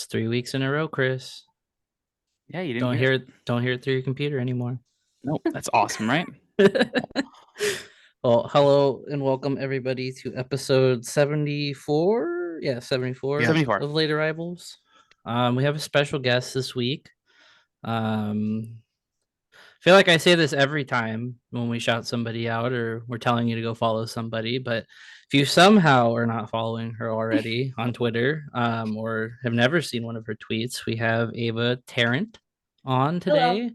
It's 3 weeks in a row, Chris. Yeah, you didn't Don't hear hear it. it. Don't hear it through your computer anymore. Nope, that's awesome, right? Well, hello and welcome everybody to episode 74. Yeah, 74 Yeah. 74. of Late Arrivals. We have a special guest this week. I feel like I say this every time when we shout somebody out or we're telling you to go follow somebody, but if you somehow are not following her already on Twitter, or have never seen one of her tweets, we have Ava Tarrant on Hello. today,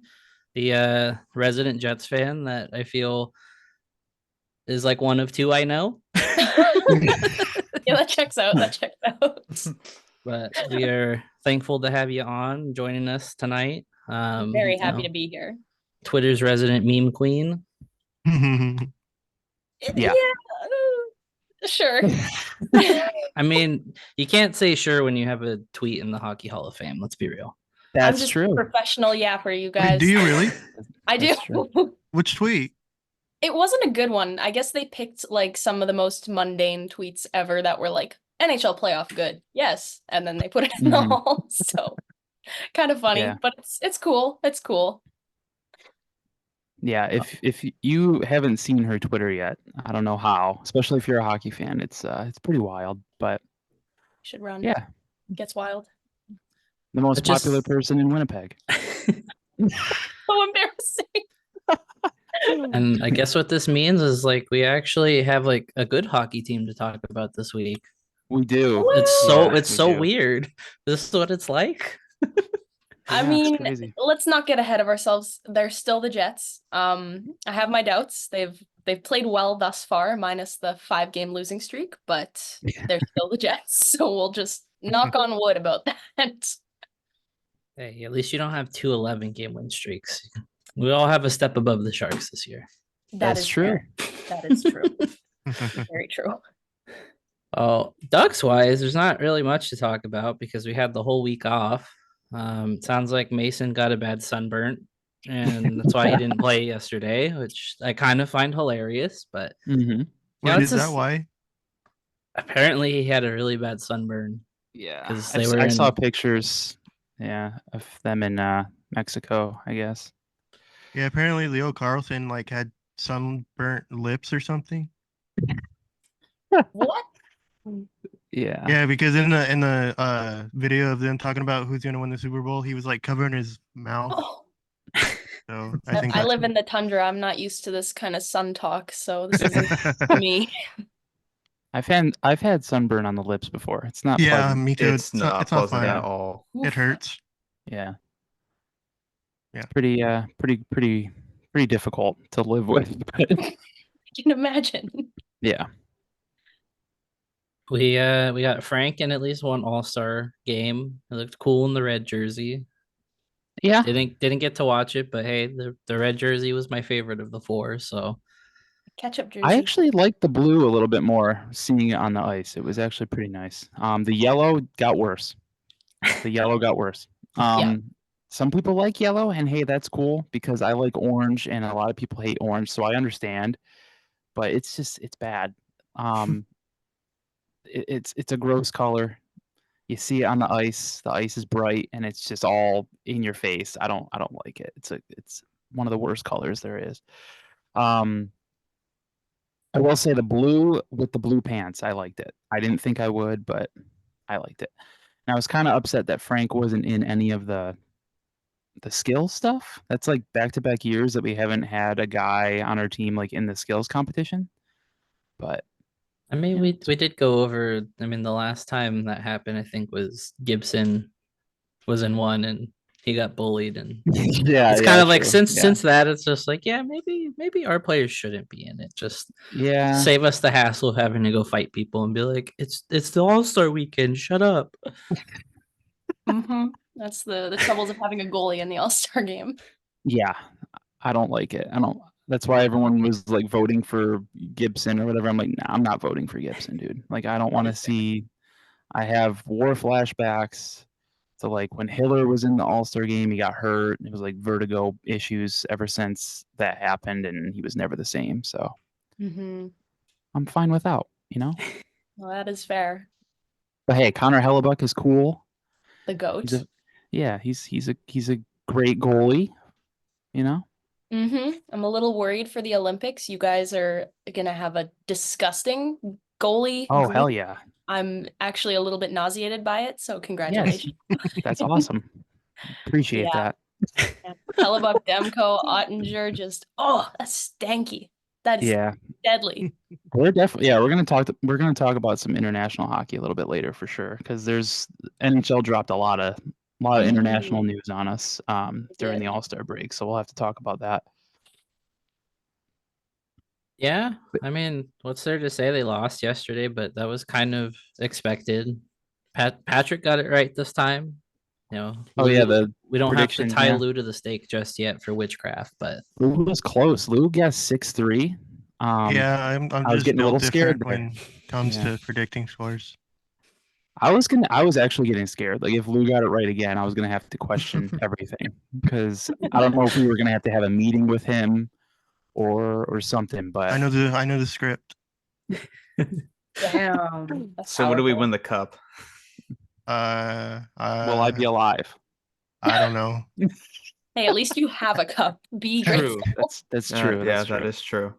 the resident Jets fan that I feel is like one of two I know. Yeah, that checks out. That checks out. But we are thankful to have you on joining us tonight. I'm very happy to be here. Twitter's resident meme queen. Yeah. Sure. I mean, you can't say sure when you have a tweet in the Hockey Hall of Fame. Let's be real. I'm That's just true. a professional yapper, you Wait, guys. do you really? I do. That's true. Which tweet? It wasn't a good one. I guess they picked like some of the most mundane tweets ever that were like NHL playoff good. Yes. And then they put it in the Mhm. hall. So kind of funny, Yeah. but it's cool. It's cool. Yeah, if you haven't seen her Twitter yet, I don't know how, especially if you're a hockey fan. It's pretty wild, but Should run. yeah, Gets wild. the most It just- popular person in Winnipeg. So embarrassing. And I guess what this means is like we actually have like a good hockey team to talk about this week. We do. Woo! It's we so do. weird. This is what it's like. I Yeah, it's mean, crazy. let's not get ahead of ourselves. They're still the Jets. I have my doubts. They've played well thus far, minus the 5-game losing streak, but they're still the Jets. So we'll just knock on wood about that. Hey, at least you don't have two 11-game win streaks. We all have a step above the Sharks this year. That That's is true. fair. That is true. Very true. Oh, Ducks wise, there's not really much to talk about because we had the whole week off. Sounds like Mason got a bad sunburn, and that's why he didn't play yesterday, which I kind of find hilarious. But Mm-hmm. Yeah, Wait, it's is that just- why? apparently he had a really bad sunburn. Yeah, 'Cause I they s- were I saw in- pictures. Yeah, of them in Mexico, I guess. Yeah, apparently Leo Carlson like had sunburnt lips or something. What? Yeah. Yeah, because in the video of them talking about who's gonna win the Super Bowl, he was like covering his mouth. Oh, So I think I that's live in the tundra. I'm not used to this kind of sun talk, so this isn't me. I've had sunburn on the lips before. It's not Yeah, pleasant. me too. It's not it's not pleasant fun. at all. It hurts. Yeah. Yeah. Pretty difficult to live with. But I can imagine. yeah. We got Frank in at least one All-Star game. It looked cool in the red jersey. Yeah. Didn't get to watch it, but hey, the red jersey was my favorite of the four. So Ketchup jersey. I actually liked the blue a little bit more seeing it on the ice. It was actually pretty nice. The yellow got worse. The yellow got worse. Yeah. Some people like yellow, and hey, that's cool because I like orange, and a lot of people hate orange, so I understand. But it's bad. It's a gross color. You see it on the ice. The ice is bright, and it's just all in your face. I don't like it. It's one of the worst colors there is. I will say the blue with the blue pants. I liked it. I didn't think I would, but I liked it. And I was kind of upset that Frank wasn't in any of the skill stuff. That's like back-to-back years that we haven't had a guy on our team like in the skills competition. But I mean, Yeah. we did go over. I mean, the last time that happened, I think was Gibson was in one and he got bullied, and yeah, it's kind of like true. since that, it's just like, yeah, maybe our players shouldn't be in it. Just Yeah. save us the hassle of having to go fight people and be like, it's the All-Star weekend. Shut up. Mm-hmm. That's the troubles of having a goalie in the All-Star game. Yeah, I don't like it. I don't. That's why everyone was like voting for Gibson or whatever. I'm like, nah, I'm not voting for Gibson, dude. Like, I don't want to is fair. see. I have war flashbacks to like when Hiller was in the All-Star game. He got hurt. It was like vertigo issues ever since that happened, and he was never the same. So Mm-hmm. I'm fine without, you know. Well, that is fair. But hey, Connor Hellebuck is cool. the goat. He's a great goalie. You know. I'm a little worried for the Olympics. You guys are gonna have a disgusting goalie Oh group. hell yeah! I'm actually a little bit nauseated by it, so Yes, congratulations. that's awesome. Appreciate Yeah. that. Hellebuck, Demko, Ottinger, just that's stanky. That is Yeah, deadly. we're we're gonna talk about some international hockey a little bit later for sure because there's NHL dropped a lot of international news on us during the did. All-Star break, so we'll have to talk about that. Yeah, I mean, what's there to say? They lost yesterday, but that was kind of expected. Patrick got it right this time. You know, Oh yeah, Lou- the we don't have to prediction, tie yeah. Lou to the stake just yet for witchcraft, but Lou was close. Lou guessed 6-3. Yeah, I'm I was just getting a built little scared different there. when it comes Yeah. to predicting scores. I was actually getting scared. Like if Lou got it right again, I was gonna have to question everything because I don't know if we were gonna have to have a meeting with him or something. But I know the script. Damn. That's So what do we powerful. win the cup? will I be alive? I don't know. Hey, at least you have a cup. Be True. grateful. That's true. Yeah, That's that true. is true.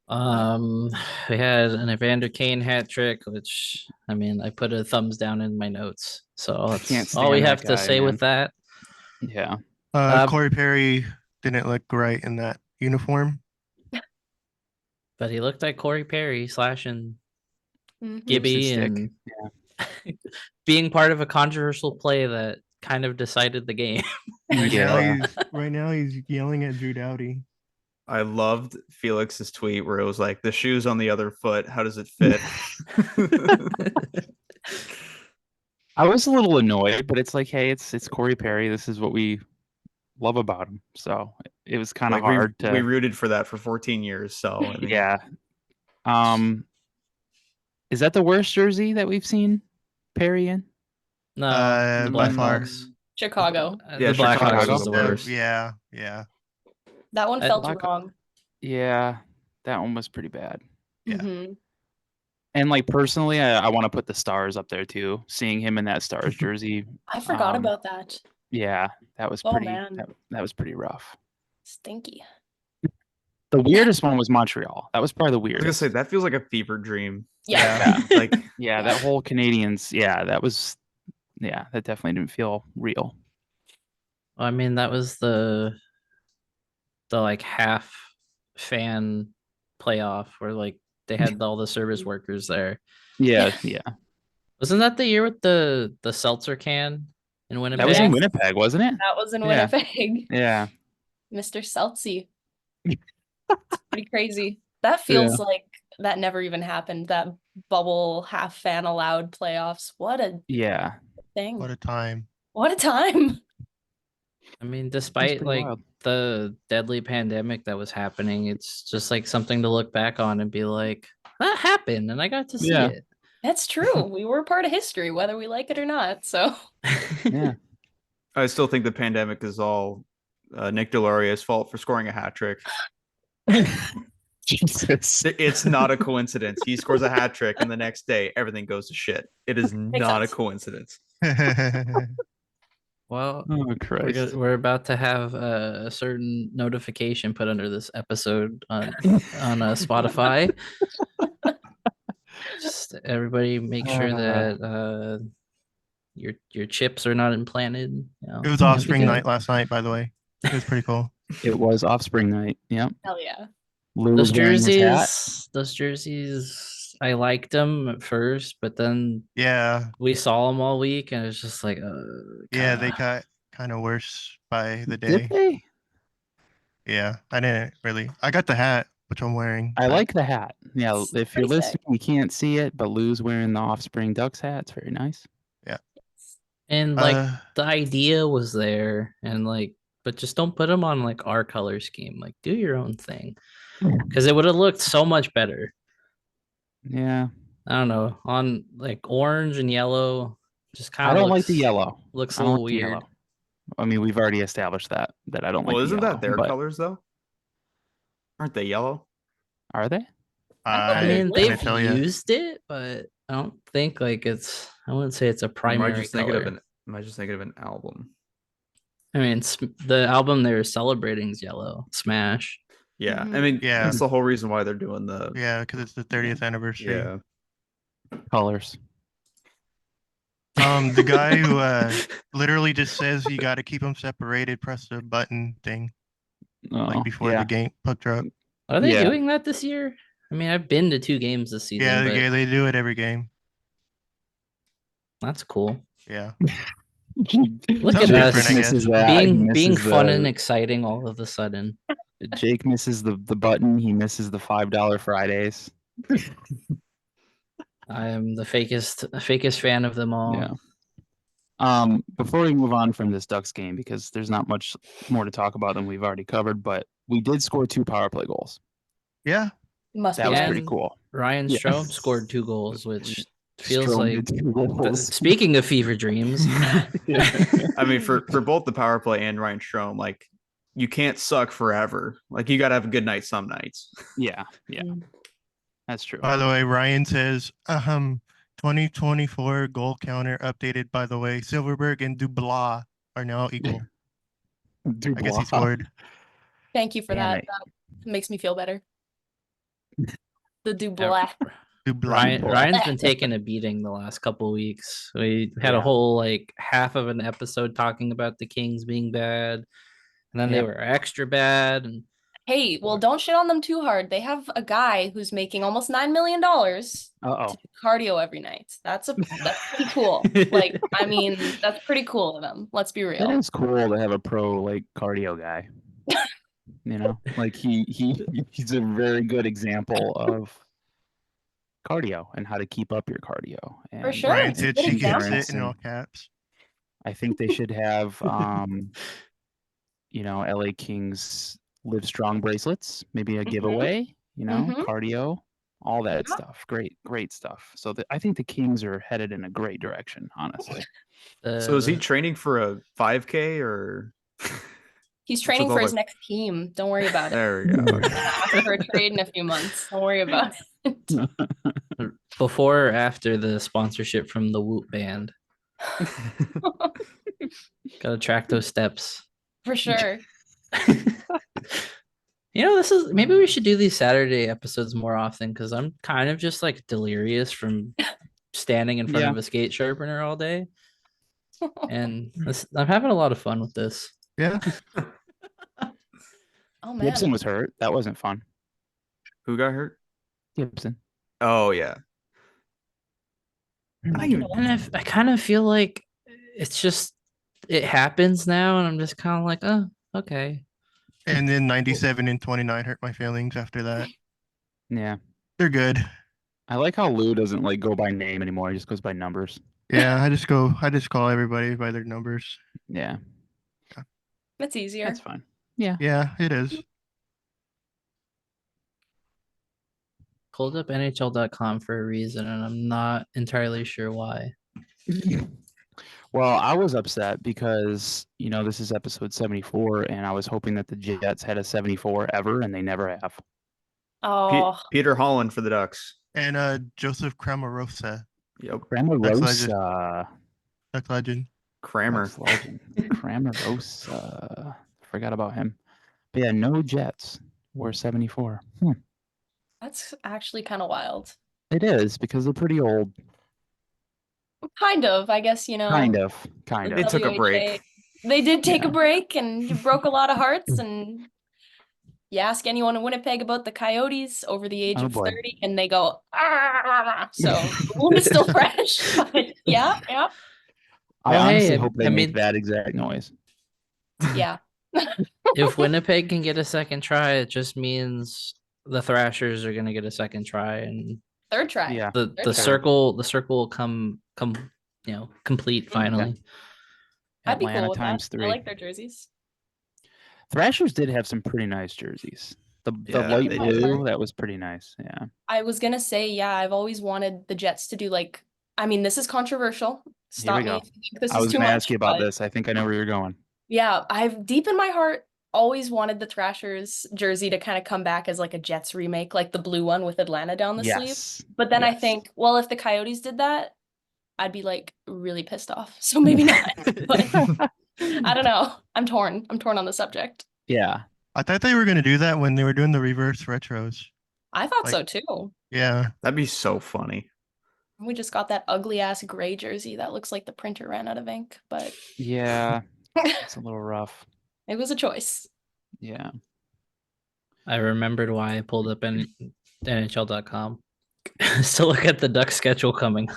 we had an Evander Kane hat trick, which I mean, I put a thumbs down in my notes. So can't that's all we stand have that to guy, say man. with that. Yeah. Corey Perry didn't look right in that uniform. But he looked like Corey Perry slashing Mhm. Gibby stick. and being part of a controversial play that kind of decided the game. Right now he's yelling at Drew Doughty. I loved Felix's tweet where it was like, the shoe's on the other foot. How does it fit? I was a little annoyed, but it's like, hey, it's Corey Perry. This is what we love about him. So it was kind of Like, hard we to. rooted for that for 14 years. So I mean, Yeah. Is that the worst jersey that we've seen Perry in? No, the by Blackhawks. far. Chicago. Yeah, The Blackhawks Chicago. was the worst. Yeah. That one I- felt Black- wrong. Yeah, that one was pretty bad. Yeah. Mhm. And like personally, I want to put the Stars up there too. Seeing him in that Stars jersey, I forgot Um, about that. yeah, that was Oh, pretty. man. That was pretty rough. Stinky. The weirdest one was Montreal. That was probably the I was gonna weirdest. say that feels like a fever dream. Yeah. Like Yeah, that whole Canadians. Yeah, that was. Yeah, that definitely didn't feel real. I mean, that was the like half fan playoff where like they had all the service workers there. Yeah, yeah. Wasn't that the year with the seltzer can in Winnipeg? That was in Yes. Winnipeg, wasn't it? That was in Yeah. Winnipeg. Yeah. Mr. Seltzy. Pretty crazy. That feels like that never even happened. That bubble half fan allowed playoffs. What a Yeah. thing. What a time. What a time. I mean, despite pretty like wild. the deadly pandemic that was happening, it's just like something to look back on and be like, that happened and I got to see Yeah. it. That's true. We were part of history, whether we like it or not. So Yeah. I still think the pandemic is all Nick Deloria's fault for scoring a hat trick. Jesus. It's not a coincidence. He scores a hat trick, and the next day everything goes to shit. It is not a sense. coincidence. Well, Oh Christ. we're about to have a certain notification put under this episode on Spotify. Just everybody make sure that your chips are not implanted. You know, It was that'd be Offspring good. night last night, by the way. It was pretty cool. It was Offspring night. Yep. hell yeah. Lou Those was wearing his hat. jerseys, I liked them at first, but then Yeah. we saw them all week, and it's just like, Yeah, they kinda- got kind of worse by the Did day. they? Yeah. I didn't really. I got the hat, which I'm wearing. I but- like the hat. Yeah, It's if you're pretty sick. listening, you can't see it, but Lou's wearing the Offspring Ducks hat. It's very nice. and like Uh, the idea was there, and like, but just don't put them on like our color scheme. Like, do your own thing, because it would have looked so much better. Yeah. I don't know, on like orange and yellow, just kind I of don't like the yellow. Looks a I don't little like the weird. yellow. I mean, we've already established that I don't like. Well, the isn't yellow, that their but- colors though? Aren't they yellow? Are they? I I mean, couldn't they've tell ya. used it, but I don't think like I wouldn't say it's a Or am I primary just thinking of color. am I just thinking of an album? I mean, the album they're celebrating is yellow. Smash. Yeah, I Mhm. mean, Yeah. that's the whole reason why they're doing the Yeah, because it's the 30th anniversary. yeah. Colors. The guy who literally just says you got to keep them separated, press the button thing like before the game puck drop. Are they Yeah. doing that this year? I mean, I've been to 2 games this season, Yeah, but they do it every game. that's cool. Yeah. Look Sounds at different, us I guess. misses that. He being misses fun the- and exciting all of a sudden. Jake misses the button. He misses the $5 Fridays. I am the fakest fan of them all. Yeah. Before we move on from this Ducks game, because there's not much more to talk about than we've already covered, but we did score 2 power play goals. Yeah. Must That be was nice. pretty And cool. Ryan Yeah. Strome scored 2 goals, which feels Strome like did 2 goals. speaking of fever dreams. I mean, for both the power play and Ryan Strome, like you can't suck forever. Like you gotta have a good night some nights. yeah, Mm. that's true. By the way, Ryan says 2024 goal counter updated. By the way, Silverberg and DuBlah are now equal. I guess he DuBlah. scored. Thank you for Damn that. it. That makes me feel better. The DuBlah. DuBlah. Ryan's been taking a beating the last couple weeks. We had a Yeah. whole like half of an episode talking about the Kings being bad, and then they Yep. were extra bad. And Hey, well, don't shit on them too hard. They have a guy who's making almost $9 million Uh-oh. to do cardio every night. That's pretty cool. Like, I mean, that's pretty cool of them. Let's be It real. is cool to have a pro like cardio guy. You know, like he's a very good example of cardio and how to keep up your cardio. And sure. Ryan it's a said good she gets example. it in all caps. I think they should have LA Kings Live Strong bracelets, maybe a giveaway, Mhm. cardio, all that Yeah. stuff. Great stuff. So I think the Kings are headed in a great direction, honestly. So is he the- training for a 5K or He's training all for his the- next team. Don't worry about it. there we go. Okay. Ask for a trade in a few months. Don't worry about it. before or after the sponsorship from the Whoop band? Gotta track those steps. For sure. This is maybe we should do these Saturday episodes more often because I'm kind of just like delirious from standing in front Yeah. of a skate sharpener all day. And I'm having a lot of fun with this. Yeah. Oh man. Gibson was hurt. That wasn't fun. Who got hurt? Gibson. Oh yeah. I kind of feel like it's just it happens now, and I'm just kind of like, oh, okay. And then 97 and 29 hurt my feelings after that. Yeah. They're good. I like how Lou doesn't like go by name anymore. He just goes by numbers. Yeah, I just call everybody by their numbers. Yeah. That's easier. That's fine. Yeah. Yeah, it is. Pulled up NHL.com for a reason, and I'm not entirely sure why. Well, I was upset because, this is episode 74, and I was hoping that the Jets had a 74 ever, and they never have. Oh, Peter Holland for the Ducks. And Joseph Cramarosa, Yep. Cramarosa. Duck legend. Kramer. Ducks legend. Cramarosa. Forgot about him. But yeah, no Jets were 74. that's actually kind of wild. It is because they're pretty old. Kind of, I guess, Kind of. They took a break. They did take a Yeah. break and you broke a lot of hearts. And you ask anyone in Winnipeg about the Coyotes over the age Oh, of boy. 30, and they go, ah. So the wound is still fresh. But yeah. I Well, hey, honestly hope they I make mean- that exact noise. Yeah. If Winnipeg can get a second try, it just means the Thrashers are gonna get a second try, and Third try. Yeah. the They're circle will come complete finally. I'd be Atlanta cool with times that. 3. I like their jerseys. Thrashers did have some pretty nice jerseys. The Yeah, light they did. blue, that was pretty nice. Yeah. I was gonna say, yeah, I've always wanted the Jets to do like, I mean, this is controversial. Stop we me go. if you think this I is was too going to much, ask you about but this. I think I know where you're going. yeah, I've deep in my heart always wanted the Thrashers jersey to kind of come back as like a Jets remake, like the blue one with Atlanta down the sleeve. Yes. But then I Yes. think, well, if the Coyotes did that, I'd be like really pissed off. So maybe not. But I don't know. I'm torn. I'm torn on the subject. Yeah. I thought they were gonna do that when they were doing the reverse retros. I thought Like- so too. Yeah. That'd be so funny. We just got that ugly ass gray jersey that looks like the printer ran out of ink, but Yeah. It's a little rough. it was a choice. Yeah. I remembered why I pulled up NHL.com to look at the Duck schedule coming.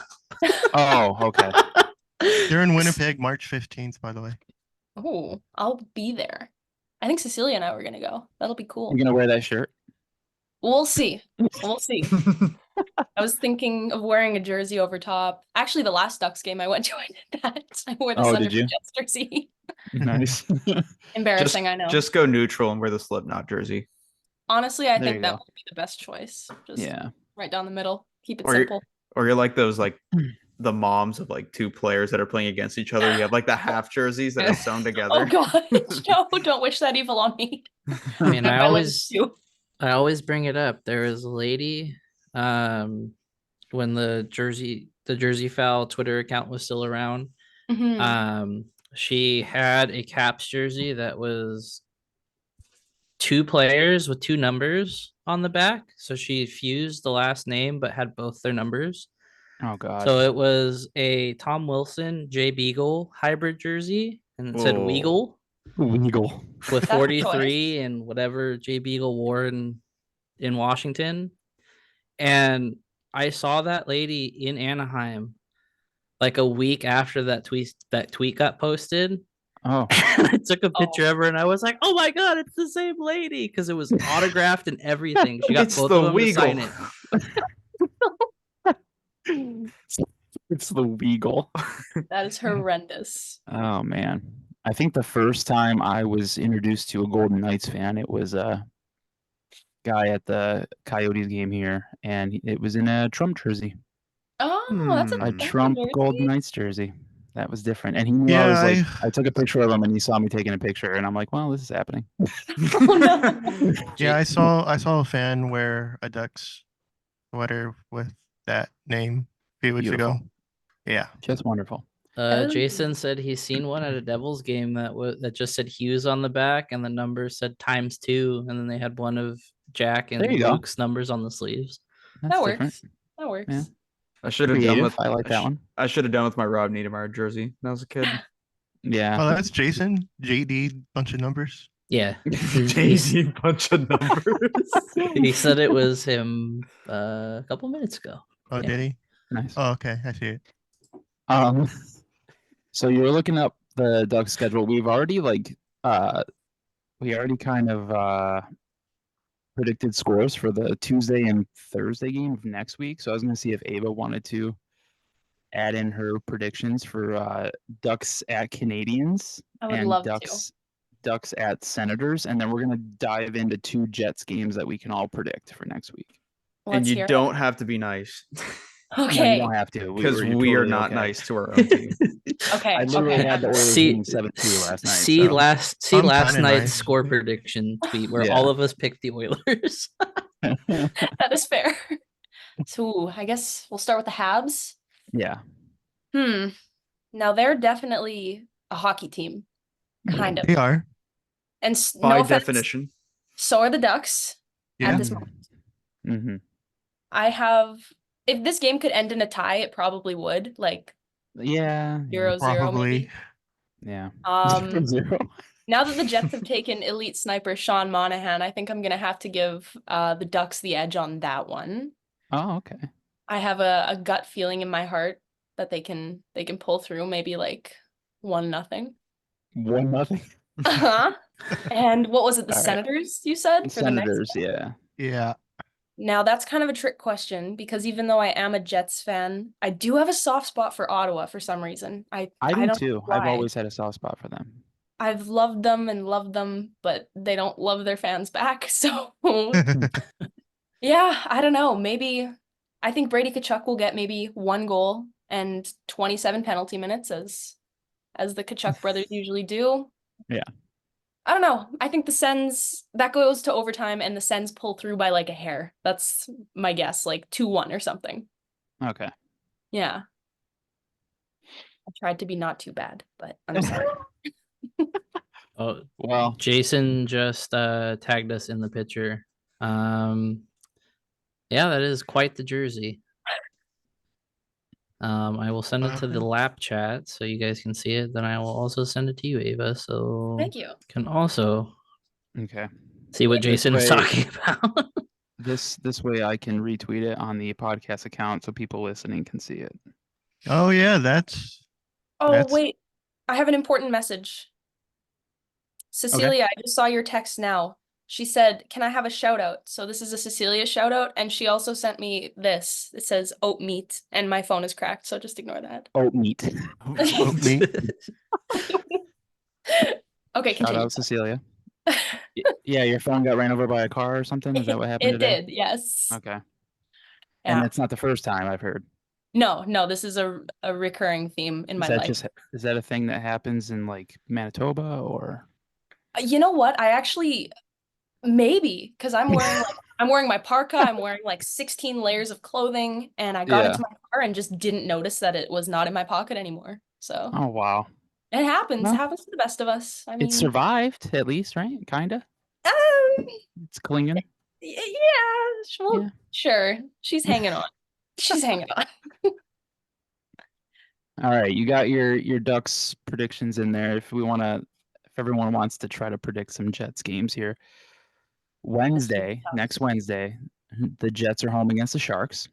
Oh, okay. They're in Winnipeg March 15th, by the way. Oh, I'll be there. I think Cecilia and I were gonna go. That'll be cool. You gonna wear that shirt? We'll see. We'll see. I was thinking of wearing a jersey over top. Actually, the last Ducks game I went to, I did that. I wore the Oh, Thunder did you? Jets jersey. Nice. Embarrassing, I know. Just go neutral and wear the Slipknot jersey. Honestly, I There think you that go. would be the best choice. Just Yeah. right down the middle. Keep it Or you're- simple. Or you're like those like the moms of like two players that are playing against each other. You have like the half jerseys that are sewn together. Oh god, no! Don't wish that evil on me. I mean, I My always limbs too. I always bring it up. There was a lady, when the Jersey Foul Twitter account was still around. Mhm. She had a Caps jersey that was 2 players with 2 numbers on the back. So she fused the last name but had both their numbers. Oh God. So it was a Tom Wilson, Jay Beagle hybrid jersey, and it said Whoa. Weagle Legal. with That's a 43 and whatever Jay Beagle wore in Washington. And I saw that lady in Anaheim like a week after that tweet got posted. Oh. I took a picture of her and I was like, "Oh my god, it's the same lady!" Because it was autographed and everything. She got It's both the of them to sign Weagle. it. It's the Weagle. That is horrendous. Oh man. I think the first time I was introduced to a Golden Knights fan, it was a guy at the Coyotes game here, and it was in a Trump jersey, Oh, that's a a Hmm. that's a Trump jersey. Golden Knights jersey. That was different, and he knew I Yeah, was like, I took a picture of him, and he saw me taking a picture, and I'm like, well, this is happening. Oh no. Yeah, I saw a fan wear a Ducks sweater with that name a few weeks ago. Beautiful. Yeah. Just wonderful. Oh. Jason said he's seen one at a Devils game that just said Hughes on the back and the number said ×2, and then they had one of Jack and There you go. Luke's numbers on the sleeves. That's That different. works. That works. Yeah. I should have done Creative. with I like that one. I should have done with my Rob Niedermeyer jersey when I was a kid. Yeah. Oh, that's Jason. JD, bunch of numbers. Yeah, Daisy bunch of numbers. he said it was him a couple minutes ago. Oh, Yeah. did he? Nice. Oh, okay. I see it. So you were looking up the Ducks schedule. We've already kind of predicted scores for the Tuesday and Thursday game of next week. So I was going to see if Ava wanted to add in her predictions for Ducks at Canadians I would and love Ducks at Senators, and then we're going to dive into 2 Jets games that we can all predict for next week. to. And Let's you hear it. don't have to be nice No, Okay. you don't have to because we're we are totally not okay. nice to our own team. Okay. I literally Okay. had the Oilers See, winning 7-2 last night. see so. I'm last kinda night's nice. score prediction tweet where Yeah. all of us picked the Oilers. That is fair. So I guess we'll start with the Habs. Yeah. Now they're definitely a hockey team, kind of. They are. And By no offense, definition. so are the Ducks Yeah. at this moment. Mm-hmm. If this game could end in a tie, it probably would. Like Yeah. 0-0 Probably. maybe. Yeah. Um, now that the Jets have taken elite sniper Sean Monahan, I think I'm gonna have to give the Ducks the edge on that one. Oh, okay. I have a gut feeling in my heart that they can pull through, maybe like 1-0. 1-0. Uh-huh. And what was it, the All right. Senators you said for the next Senators, game? yeah. Yeah. Now that's kind of a trick question because even though I am a Jets fan, I do have a soft spot for Ottawa for some reason. I do don't too. know I've why. always had a soft spot for them. I've loved them, but they don't love their fans back. So yeah, I don't know. Maybe I think Brady Tkachuk will get maybe 1 goal and 27 penalty minutes as the Tkachuk brothers usually do. Yeah. I don't know. I think the Sens, that goes to overtime and the Sens pull through by like a hair. That's my guess, like 2-1 or something. Okay. Yeah. I tried to be not too bad, but I'm sorry. Oh, Well, Jason just tagged us in the picture. Yeah, that is quite the jersey. I will send it to the lap chat so you guys can see it. Then I will also send it to you, Ava, so Thank you. can also okay. see what Jason was way- talking about. This way I can retweet it on the podcast account so people listening can see it. Oh yeah, that's Oh, wait. I have an important message. Okay. Cecilia, I just saw your text now. She said, "Can I have a shout out?" So this is a Cecilia shout out, and she also sent me this. It says oat meat, and my phone is cracked, so just ignore that. Oat meat. oat meat. Okay, Shout continue. out Cecilia. Yeah, your phone got ran over by a car or something. Is that what happened It today? did, yes. Okay. Yeah. And it's not the first time I've heard. No, this is a recurring theme in my life. Is that a thing that happens in like Manitoba or? You know what? I actually maybe because I'm wearing my parka, I'm wearing like 16 layers of clothing, and I got Yeah. into my car and just didn't notice that it was not in my pocket anymore. So Oh wow. it happens. Well, It happens to the best of us. I mean, It survived at least, right? Kinda. um, It's clinging. yeah, well, Yeah. sure. She's hanging on. She's hanging on. All right, you got your Ducks predictions in there. If everyone wants to try to predict some Jets games here. Next Wednesday, the Jets are home against the Sharks.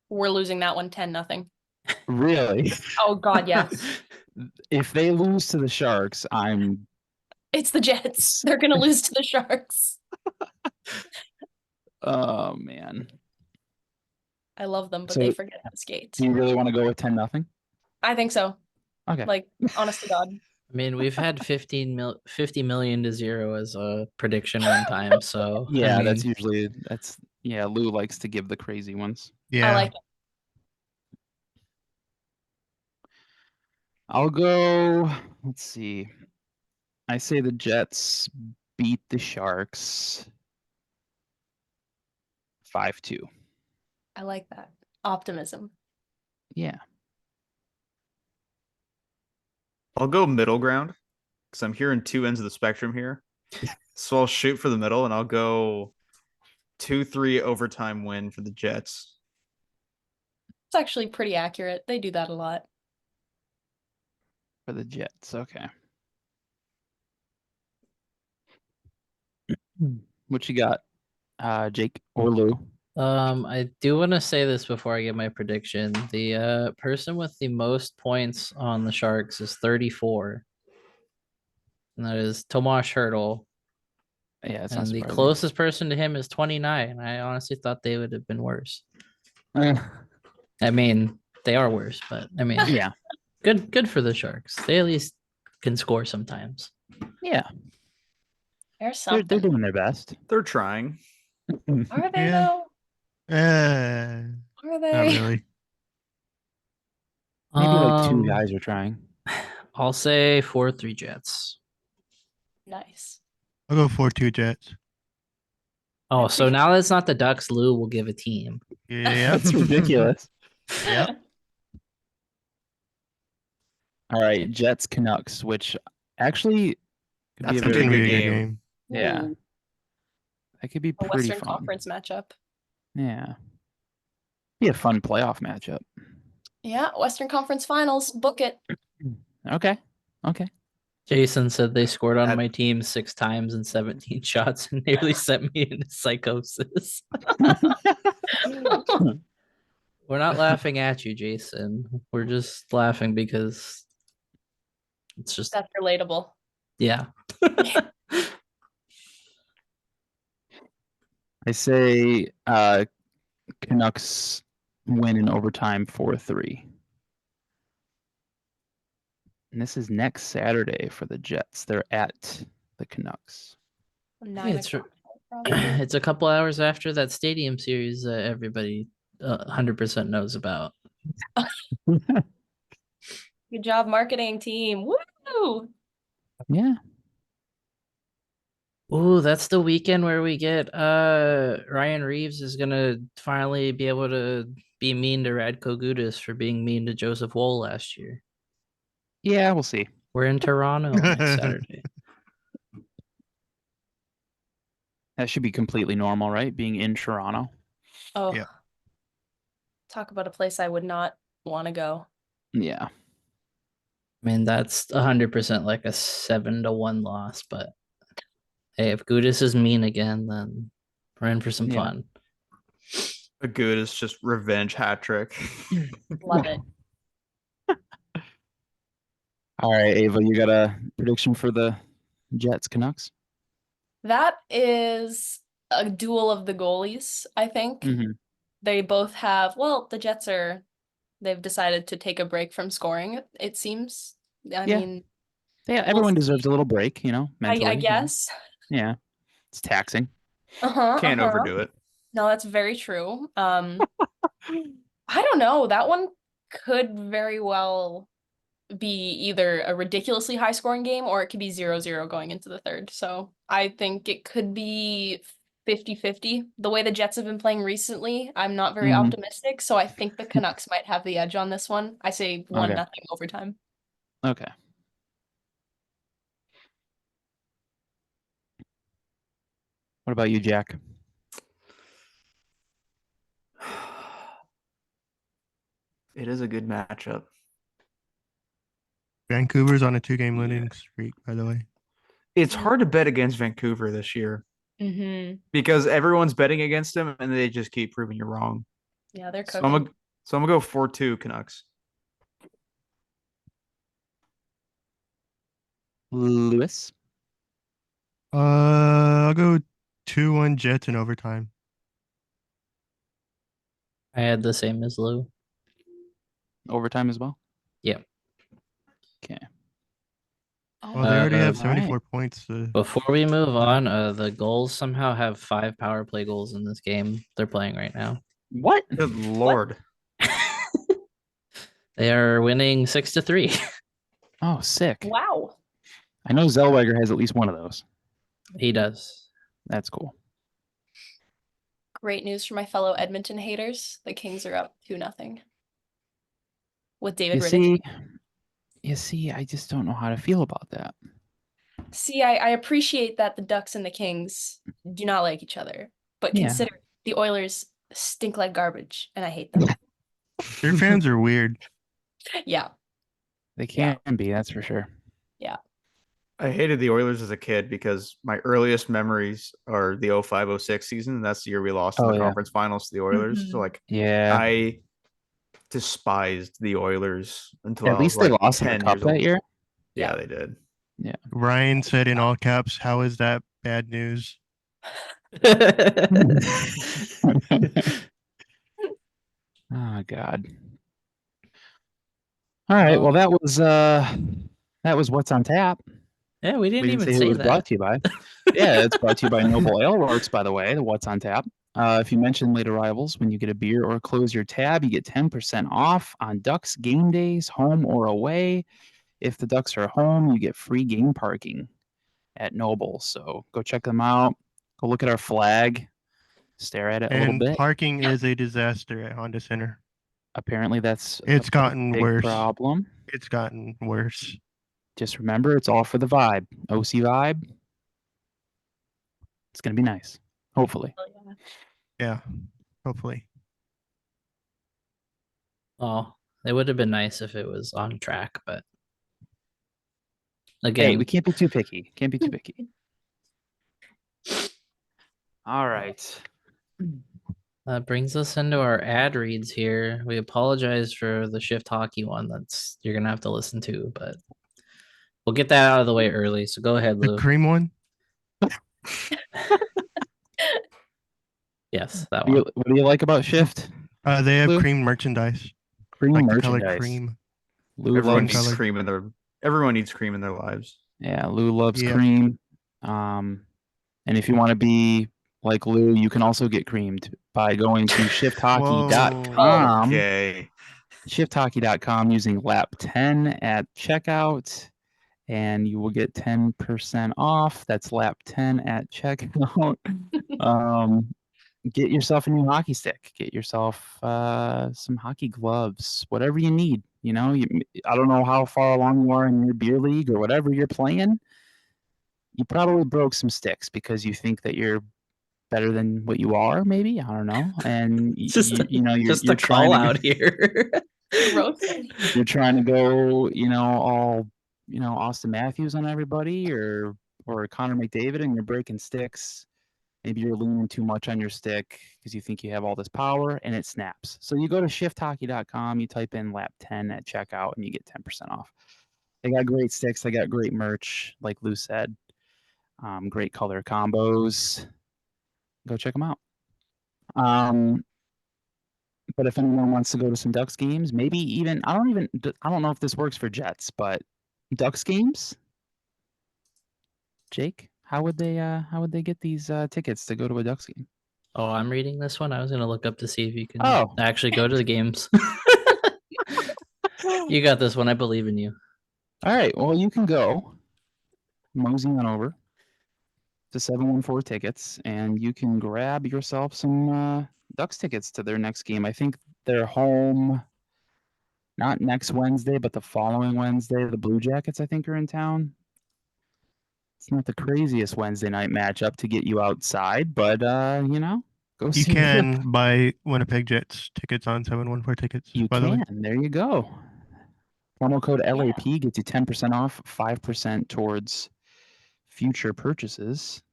We're losing that one 10-0. Really? Oh God, yes. If they lose to the Sharks, It's the Jets. They're gonna lose to the Sharks. Oh man. I love them, but So- they forget how to skate. Do you really want to go with 10-0? I think so. Okay. Like, honest to God. I mean, we've had 50 million to 0 as a prediction one time, so Yeah, I that's mean, usually Lou likes to give the crazy ones. Yeah. I like it. I'll go, let's see. I say the Jets beat the Sharks 5-2. I like that. Optimism. Yeah. I'll go middle ground because I'm hearing two ends of the spectrum here. So I'll shoot for the middle and I'll go 2-3 overtime win for the Jets. It's actually pretty accurate. They do that a lot. For the Jets, okay. What you got, Jake or Lou? I do want to say this before I get my prediction. The person with the most points on the Sharks is 34. And that is Tomas Hertl. Yeah, it's And not the surprising. closest person to him is 29. I honestly thought they would have been worse. I mean, they are worse, but I mean, Yeah. good for the Sharks. They at least can score sometimes. Yeah. There's something. They're doing their best. They're trying. Are they Yeah. though? Not Are they? really. Maybe like two Um, guys are trying. I'll say 4-3 Jets. Nice. I'll go 4-2 Jets. Oh, so now that it's not the Ducks, Lou will give a team. Yeah. That's ridiculous. Yep. All right, Jets Canucks, which actually could be That's a a very Gonna good be good a game. good game. Yeah. Ooh, That could be a pretty Western fun. Conference matchup. Yeah. Be a fun playoff matchup. Yeah, Western Conference Finals. Book it. Okay. Okay. Jason said they scored on That- my team 6 times and 17 shots and nearly sent me into psychosis. We're not laughing at you, Jason. We're just laughing because it's just, That's relatable. yeah. I say Canucks win in overtime 4-3. And this is next Saturday for the Jets. They're at the Canucks. 9 it's o'clock, probably. it's a couple hours after that stadium series that everybody 100% knows about. Good job, marketing team. Woo! Yeah. Oh, that's the weekend where we get Ryan Reeves is gonna finally be able to be mean to Radko Gudas for being mean to Joseph Wool last year. Yeah, we'll see. We're in Toronto next Saturday. That should be completely normal, right? Being in Toronto. Oh, Yeah. talk about a place I would not want to go. Yeah. I mean, that's 100% like a 7-1 loss, but hey, if Gudis is mean again, then we're in for some Yeah. fun. A good is just revenge hat trick. Love it. All right, Ava, you got a prediction for the Jets Canucks? That is a duel of the goalies, I think. Mm-hmm. They both have, well, the Jets they've decided to take a break from scoring, it seems. I Yeah. mean, Yeah, we'll everyone see. deserves a little break, mentally. I guess. Yeah, it's taxing. Can't overdo it. No, that's very true. I don't know. That one could very well be either a ridiculously high scoring game or it could be 0-0 going into the third. So I think it could be 50-50. The way the Jets have been playing recently, I'm not very optimistic. So I think the Canucks might have the edge on this one. I say 1-0 overtime. Okay. What about you, Jack? It is a good matchup. Vancouver's on a 2-game losing streak, by the way. It's hard to bet against Vancouver this year because everyone's betting against them and they just keep proving you wrong. Yeah, they're So cooking. I'm gonna go 4-2 Canucks. Lewis? I'll go 2-1 Jets in overtime. I had the same as Lou. Overtime as well? Yeah. Okay. Oh, they already have Uh, 74 points. Before we move on, the goals somehow have 5 power play goals in this game they're playing right now. What? Good lord. They are winning 6-3. Oh, sick. Wow. I know Zellweger has at least one of those. He does. That's cool. Great news for my fellow Edmonton haters. The Kings are up 2-0 with David Riddick. You see, I just don't know how to feel about that. See, I appreciate that the Ducks and the Kings do not like each other, but consider the Oilers stink like garbage, and I hate them. Their fans are weird. Yeah. They can be, that's for sure. Yeah. I hated the Oilers as a kid because my earliest memories are the 05-06 season. And that's the year we lost in the conference finals to the Oilers. So I despised the Oilers until at least they lost in the cup that year. Yeah, they did. Yeah. Ryan said in all caps, "How is that bad news?" Oh God. All right. Well, that was what's on tap. Yeah, we didn't even say say who it was that. brought to you by. Yeah, it's brought to you by Noble Ale Works, by the way. The What's on Tap. If you mention late arrivals when you get a beer or close your tab, you get 10% off on Ducks game days, home or away. If the Ducks are home, you get free game parking at Noble. So go check them out. Go look at our flag. Stare at it a little bit. Parking is a disaster at Honda Center. Apparently, that's it's gotten big worse. Problem. It's gotten worse. Just remember, it's all for the vibe. OC vibe. It's gonna be nice. Hopefully. Yeah, hopefully. Oh, it would have been nice if it was on track, but again, hey, we can't be too picky. Can't be too picky. All right. That brings us into our ad reads here. We apologize for the shift hockey one that's you're gonna have to listen to, but we'll get that out of the way early. So go ahead, Lou. The cream one? Yes, that one. What do you like about Shift? They have Lou? cream merchandise. Cream like merchandise. The color cream. Lou Everyone loves needs cream in their lives. Yeah, Lou loves cream. And if you want to be like Lou, you can also get creamed by going to shifthockey.com. Okay. Shifthockey.com using lap 10 at checkout. and you will get 10% off. That's lap 10 at checkout. Get yourself a new hockey stick. Get yourself some hockey gloves, whatever you need. You know, I don't know how far along you are in your beer league or whatever you're playing. You probably broke some sticks because you think that you're better than what you are, maybe. I don't know. And you're trying to out here. You're trying to go, all, Austin Matthews on everybody or Connor McDavid, and you're breaking sticks. Maybe you're leaning too much on your stick because you think you have all this power and it snaps. So you go to shifthockey.com, you type in lap 10 at checkout, and you get 10% off. They got great sticks. They got great merch, like Lou said. Great color combos. Go check them out. But if anyone wants to go to some Ducks games, maybe even I don't know if this works for Jets, but Ducks games, Jake, how would they get these tickets to go to a Ducks game? Oh, I'm reading this one. I was gonna look up to see if you can actually go to the games. You got this one. I believe in you. All right. Well, you can go mosey on over to 714 tickets, and you can grab yourself some Ducks tickets to their next game. I think they're home not next Wednesday, but the following Wednesday. The Blue Jackets, I think, are in town. It's not the craziest Wednesday night matchup to get you outside, but go see. You can buy Winnipeg Jets tickets on 714 tickets. You can. There you go. Promo code LAP gets you 10% off, 5% towards future purchases.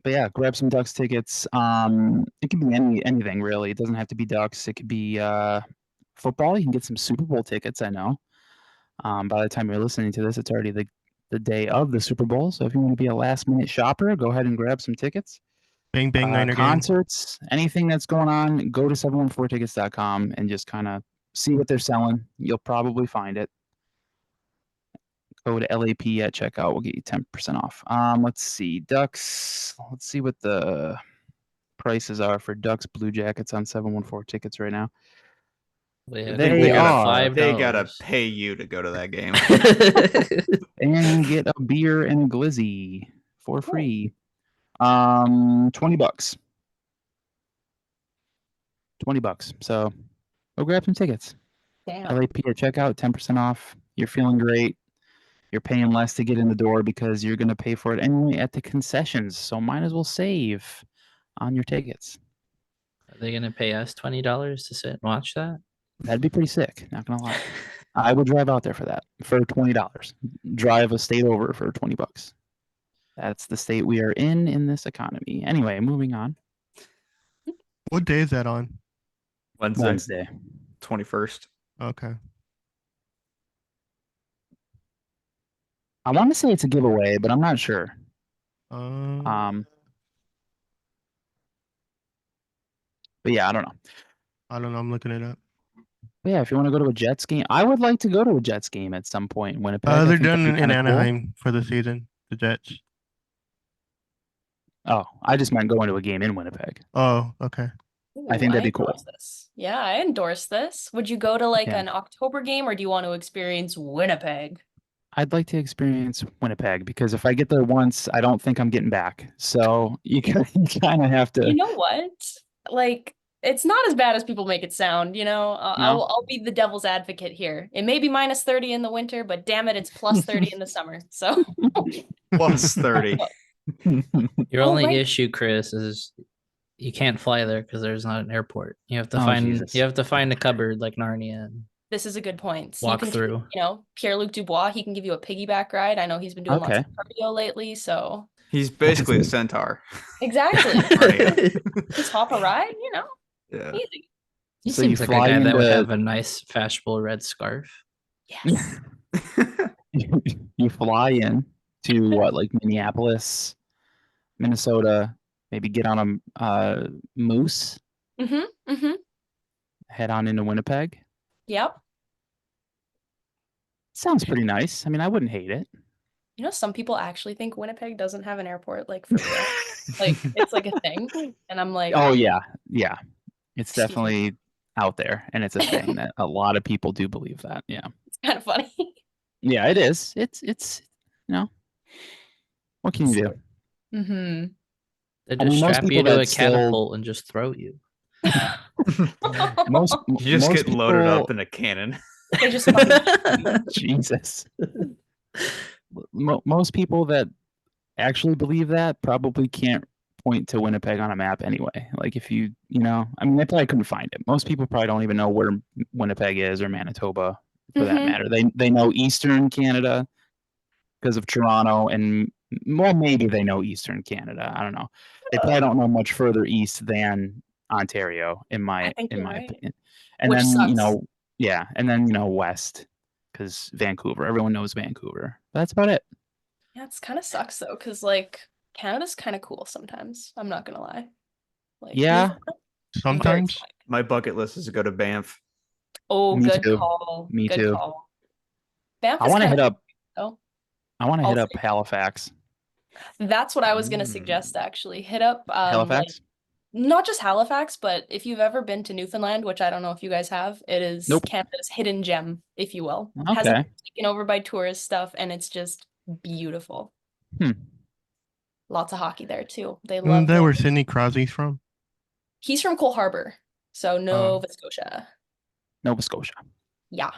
But yeah, grab some Ducks tickets. It can be anything really. It doesn't have to be Ducks. It could be football. You can get some Super Bowl tickets. I know. By the time you're listening to this, it's already the day of the Super Bowl. So if you want to be a last minute shopper, go ahead and grab some tickets. Bang bang Niner concerts, anything that's going on. Go to 714tickets.com and just kind of see what they're selling. You'll probably find it. Code LAP at checkout will get you 10% off. Let's see. Ducks. Let's see what the prices are for Ducks Blue Jackets on 714 tickets right now. They gotta pay you to go to that game. And get a beer and a glizzy for free. $20. $20. So go grab some tickets. Damn. LAP at checkout, 10% off. You're feeling great. You're paying less to get in the door because you're going to pay for it anyway at the concessions. So might as well save on your tickets. Are they going to pay us $20 to sit and watch that? That'd be pretty sick. Not going to lie. I would drive out there for that for $20. Drive a state over for $20. That's the state we are in this economy. Anyway, moving on. What day is that on? Wednesday. 21st. Okay. I want to say it's a giveaway, but I'm not sure. But yeah, I don't know. I'm looking it up. But yeah, if you want to go to a Jets game, I would like to go to a Jets game at some point in Winnipeg. They're done in Anaheim for the season. The Jets. Oh, I just meant going to a game in Winnipeg. Oh, okay. Ooh, I think that'd be cool. This. Yeah, I endorse this. Would you go to an October game, or do you want to experience Winnipeg? I'd like to experience Winnipeg because if I get there once, I don't think I'm getting back. So you kind of have to. You know what? It's not as bad as people make it sound. I'll be the devil's advocate here. It may be minus 30 in the winter, but damn it, it's plus 30 in the summer. So plus 30. Your only issue, Chris, is you can't fly there because there's not an airport. You have to find a cupboard like Narnia. This is a good point. So walk you can through. Pierre-Luc Dubois, he can give you a piggyback ride. I know he's been doing lots of cardio lately, so he's basically a centaur. Exactly. Just hop a ride, Yeah. Easy. He seems like a guy that would have a nice fashionable red scarf. Yes. You fly in to like Minneapolis, Minnesota, maybe get on a moose. Head on into Winnipeg. Yep. Sounds pretty nice. I mean, I wouldn't hate it. Some people actually think Winnipeg doesn't have an airport, like for real. It's like a thing. And I'm like, oh yeah. It's definitely out there, and it's a thing that a lot of people do believe that. Yeah. It's kind of funny. Yeah, it is. It's what can you do? Mm-hmm. They just strap you to a catapult and just throw you. most You just most get loaded people- up in a cannon. They just Jesus. Most people that actually believe that probably can't point to Winnipeg on a map anyway. Like if you I mean, they probably couldn't find it. Most people probably don't even know where Winnipeg is or Manitoba for that matter. They know Eastern Canada because of Toronto, and well, maybe they know Eastern Canada. I don't know. They probably don't know much further east than Ontario, in my opinion. And which then sucks. and then west, because Vancouver. Everyone knows Vancouver. That's about it. Yeah, it's kind of sucks though, because like Canada's kind of cool sometimes. I'm not gonna lie. Like Yeah. Sometimes. My bucket list is to go to Banff. Oh, Me good too. call. Me Good too. call. Banff I is want to kinda hit up. cool, I want to I'll hit up say. Halifax. That's what I was gonna suggest actually. Hit up Halifax? not just Halifax, but if you've ever been to Newfoundland, which I don't know if you guys have, it is Nope. Canada's hidden gem, if you will. Okay. Hasn't been taken over by tourist stuff, and it's just beautiful. Lots of hockey there too. They love Isn't that where Sidney Crosby's from? He's from Cole Harbour, so Nova Scotia. Nova Scotia. Yeah.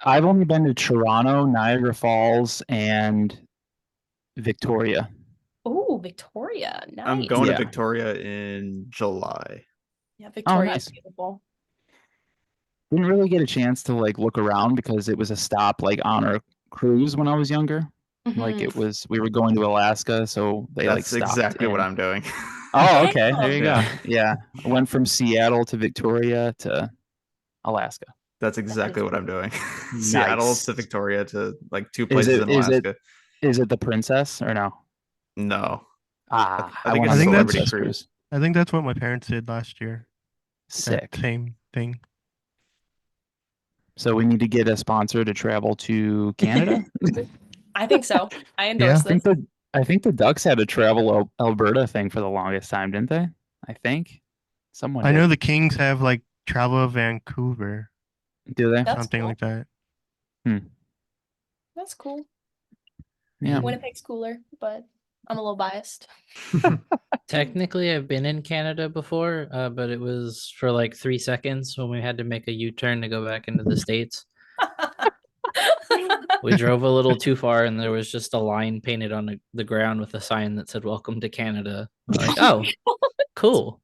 I've only been to Toronto, Niagara Falls, and Victoria. Oh, Victoria. Nice. I'm going to Victoria in July. Yeah, Victoria's nice. beautiful. Didn't really get a chance to like look around because it was a stop like on our cruise when I was younger. Like we were going to Alaska, so they That's like stopped exactly what I'm doing. Oh, okay. There you Yeah. go. Yeah. I went from Seattle to Victoria to Alaska. That's exactly what I'm doing. Nice. Seattle to Victoria to like two places in Alaska. Is it the Princess or no? No. I think went it's on the that's- Princess cruise. I think that's what my parents did last year. Sick. That same thing. So we need to get a sponsor to travel to Canada. I think so. I endorse this. I think the Ducks had a travel Alberta thing for the longest time, didn't they? I think someone. I know the Kings have like travel Vancouver. Do they? Something like that. That's cool. Yeah. Winnipeg's cooler, but I'm a little biased. Technically, I've been in Canada before, but it was for like 3 seconds when we had to make a U-turn to go back into the States. We drove a little too far, and there was just a line painted on the ground with a sign that said "Welcome to Canada." I'm like, oh, cool.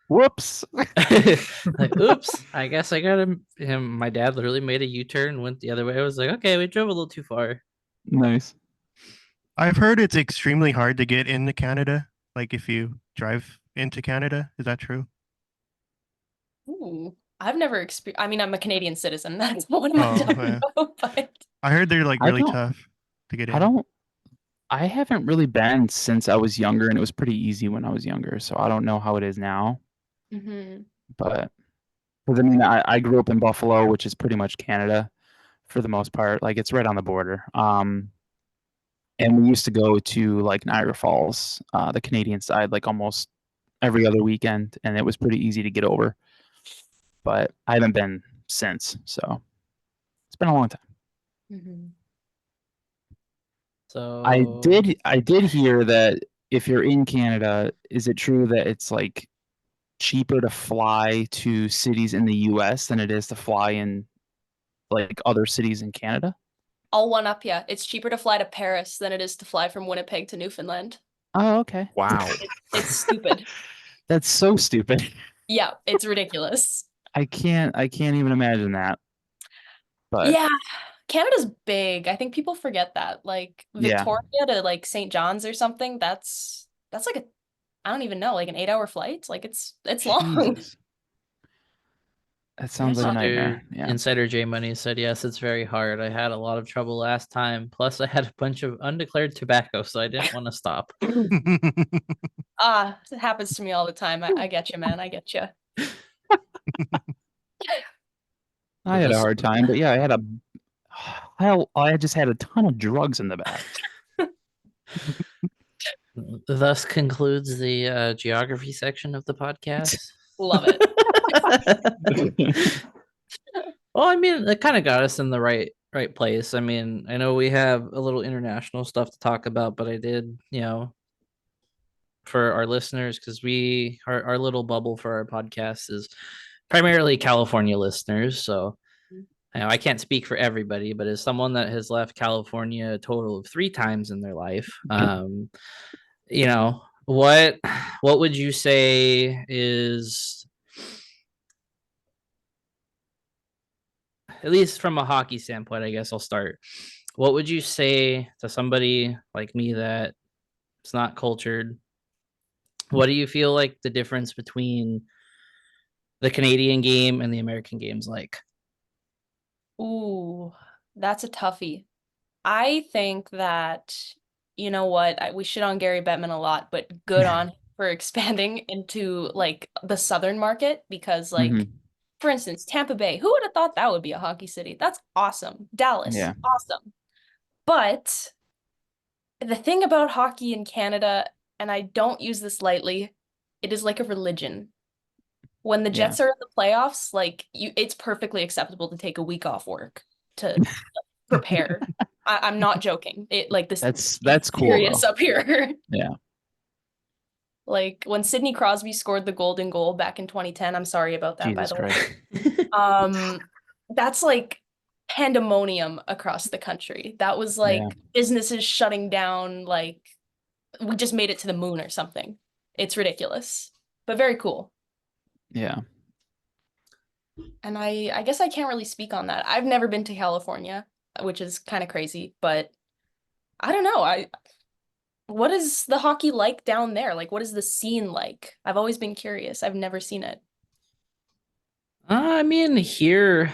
Whoops. Like, oops. I guess I got him. My dad literally made a U-turn, went the other way. I was like, okay, we drove a little too far. Nice. I've heard it's extremely hard to get into Canada. Like if you drive into Canada, is that true? Ooh, I've never experienced. I mean, I'm a Canadian citizen. That's what I'm talking about. But I heard they're like really tough to get in. I haven't really been since I was younger, and it was pretty easy when I was younger. So I don't know how it is now. But I mean, I grew up in Buffalo, which is pretty much Canada for the most part. Like it's right on the border. And we used to go to like Niagara Falls, the Canadian side, like almost every other weekend, and it was pretty easy to get over. But I haven't been since, so it's been a long time. So I did hear that if you're in Canada, is it true that it's like cheaper to fly to cities in the US than it is to fly in like other cities in Canada? I'll one up you. It's cheaper to fly to Paris than it is to fly from Winnipeg to Newfoundland. Oh, okay. Wow. It's stupid. That's so stupid. Yeah, it's ridiculous. I can't even imagine that. But yeah, Canada's big. I think people forget that. Like Victoria to like St. John's or something, that's like I don't even know, like an 8-hour flight. Like it's long. That sounds like a nightmare. Yeah. Insider J Money said, yes, it's very hard. I had a lot of trouble last time. Plus, I had a bunch of undeclared tobacco, so I didn't want to stop. It happens to me all the time. I get you, man. I get you. I had a hard time, but yeah, I just had a ton of drugs in the back. Thus concludes the geography section of the podcast. Love it. Well, I mean, it kind of got us in the right place. I mean, I know we have a little international stuff to talk about, but I did, for our listeners, because our little bubble for our podcast is primarily California listeners. So I can't speak for everybody, but as someone that has left California a total of 3 times in their life, you know, what would you say is, at least from a hockey standpoint, I guess I'll start. What would you say to somebody like me that it's not cultured? What do you feel like the difference between the Canadian game and the American game's like? Ooh, that's a toughie. I think that, you know what, we shit on Gary Bettman a lot, but good on him for expanding into like the southern market because like, for instance, Tampa Bay, who would have thought that would be a hockey city? That's awesome. Dallas, awesome. But the thing about hockey in Canada, and I don't use this lightly, it is like a religion. When the Jets are in the playoffs, like it's perfectly acceptable to take a week off work to prepare. I'm not joking. It like this. That's cool. Serious up here. Yeah. Like when Sidney Crosby scored the golden goal back in 2010. I'm sorry about that, Jesus by the Christ. way. That's like pandemonium across the country. That was like businesses shutting down. Like we just made it to the moon or something. It's ridiculous, but very cool. Yeah. And I guess I can't really speak on that. I've never been to California, which is kind of crazy, but I don't know. What is the hockey like down there? Like, what is the scene like? I've always been curious. I've never seen it. I mean, here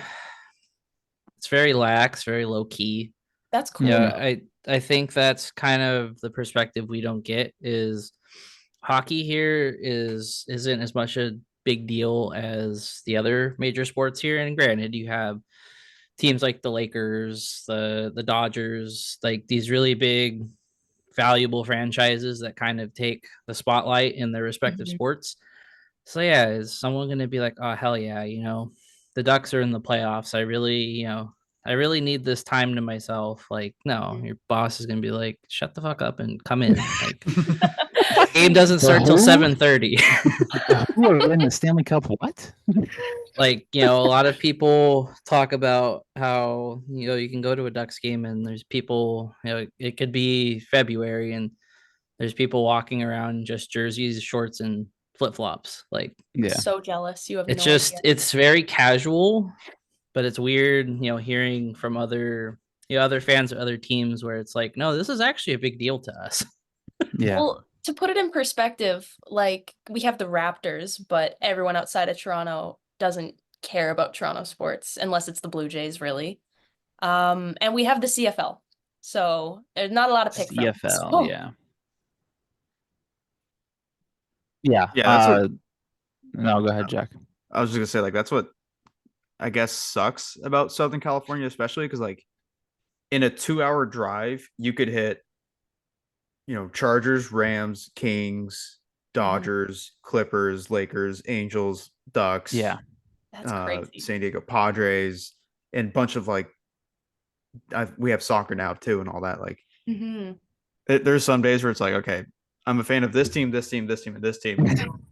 it's very lax, very low key. That's cool. Yeah, I think that's kind of the perspective we don't get is hockey here isn't as much a big deal as the other major sports here. And granted, you have teams like the Lakers, the Dodgers, like these really big, valuable franchises that kind of take the spotlight in their respective sports. So yeah, is someone going to be like, oh hell yeah, the Ducks are in the playoffs. I really need this time to myself. Like, no, your boss is gonna be like, shut the fuck up and come in. Like, game doesn't start till 7:30. Who are in the Stanley Cup? What? Like, a lot of people talk about how you can go to a Ducks game and there's people. It could be February and there's people walking around in just jerseys, shorts, and flip flops. Like, so jealous. You have. It's it's very casual. But it's weird, hearing from other fans of other teams where it's like, no, this is actually a big deal to us. Yeah. Well, to put it in perspective, like we have the Raptors, but everyone outside of Toronto doesn't care about Toronto sports unless it's the Blue Jays, really. And we have the CFL, so there's not a lot of pick from. CFL, yeah. Yeah. Yeah. No, go ahead, Jack. I was just gonna say, like, that's what I guess sucks about Southern California, especially because like in a 2-hour drive, you could hit, Chargers, Rams, Kings, Dodgers, Clippers, Lakers, Angels, Ducks. Yeah. That's crazy. San Diego Padres, and bunch of like, we have soccer now too and all that. Like, there's some days where it's like, okay, I'm a fan of this team, this team, this team, and this team,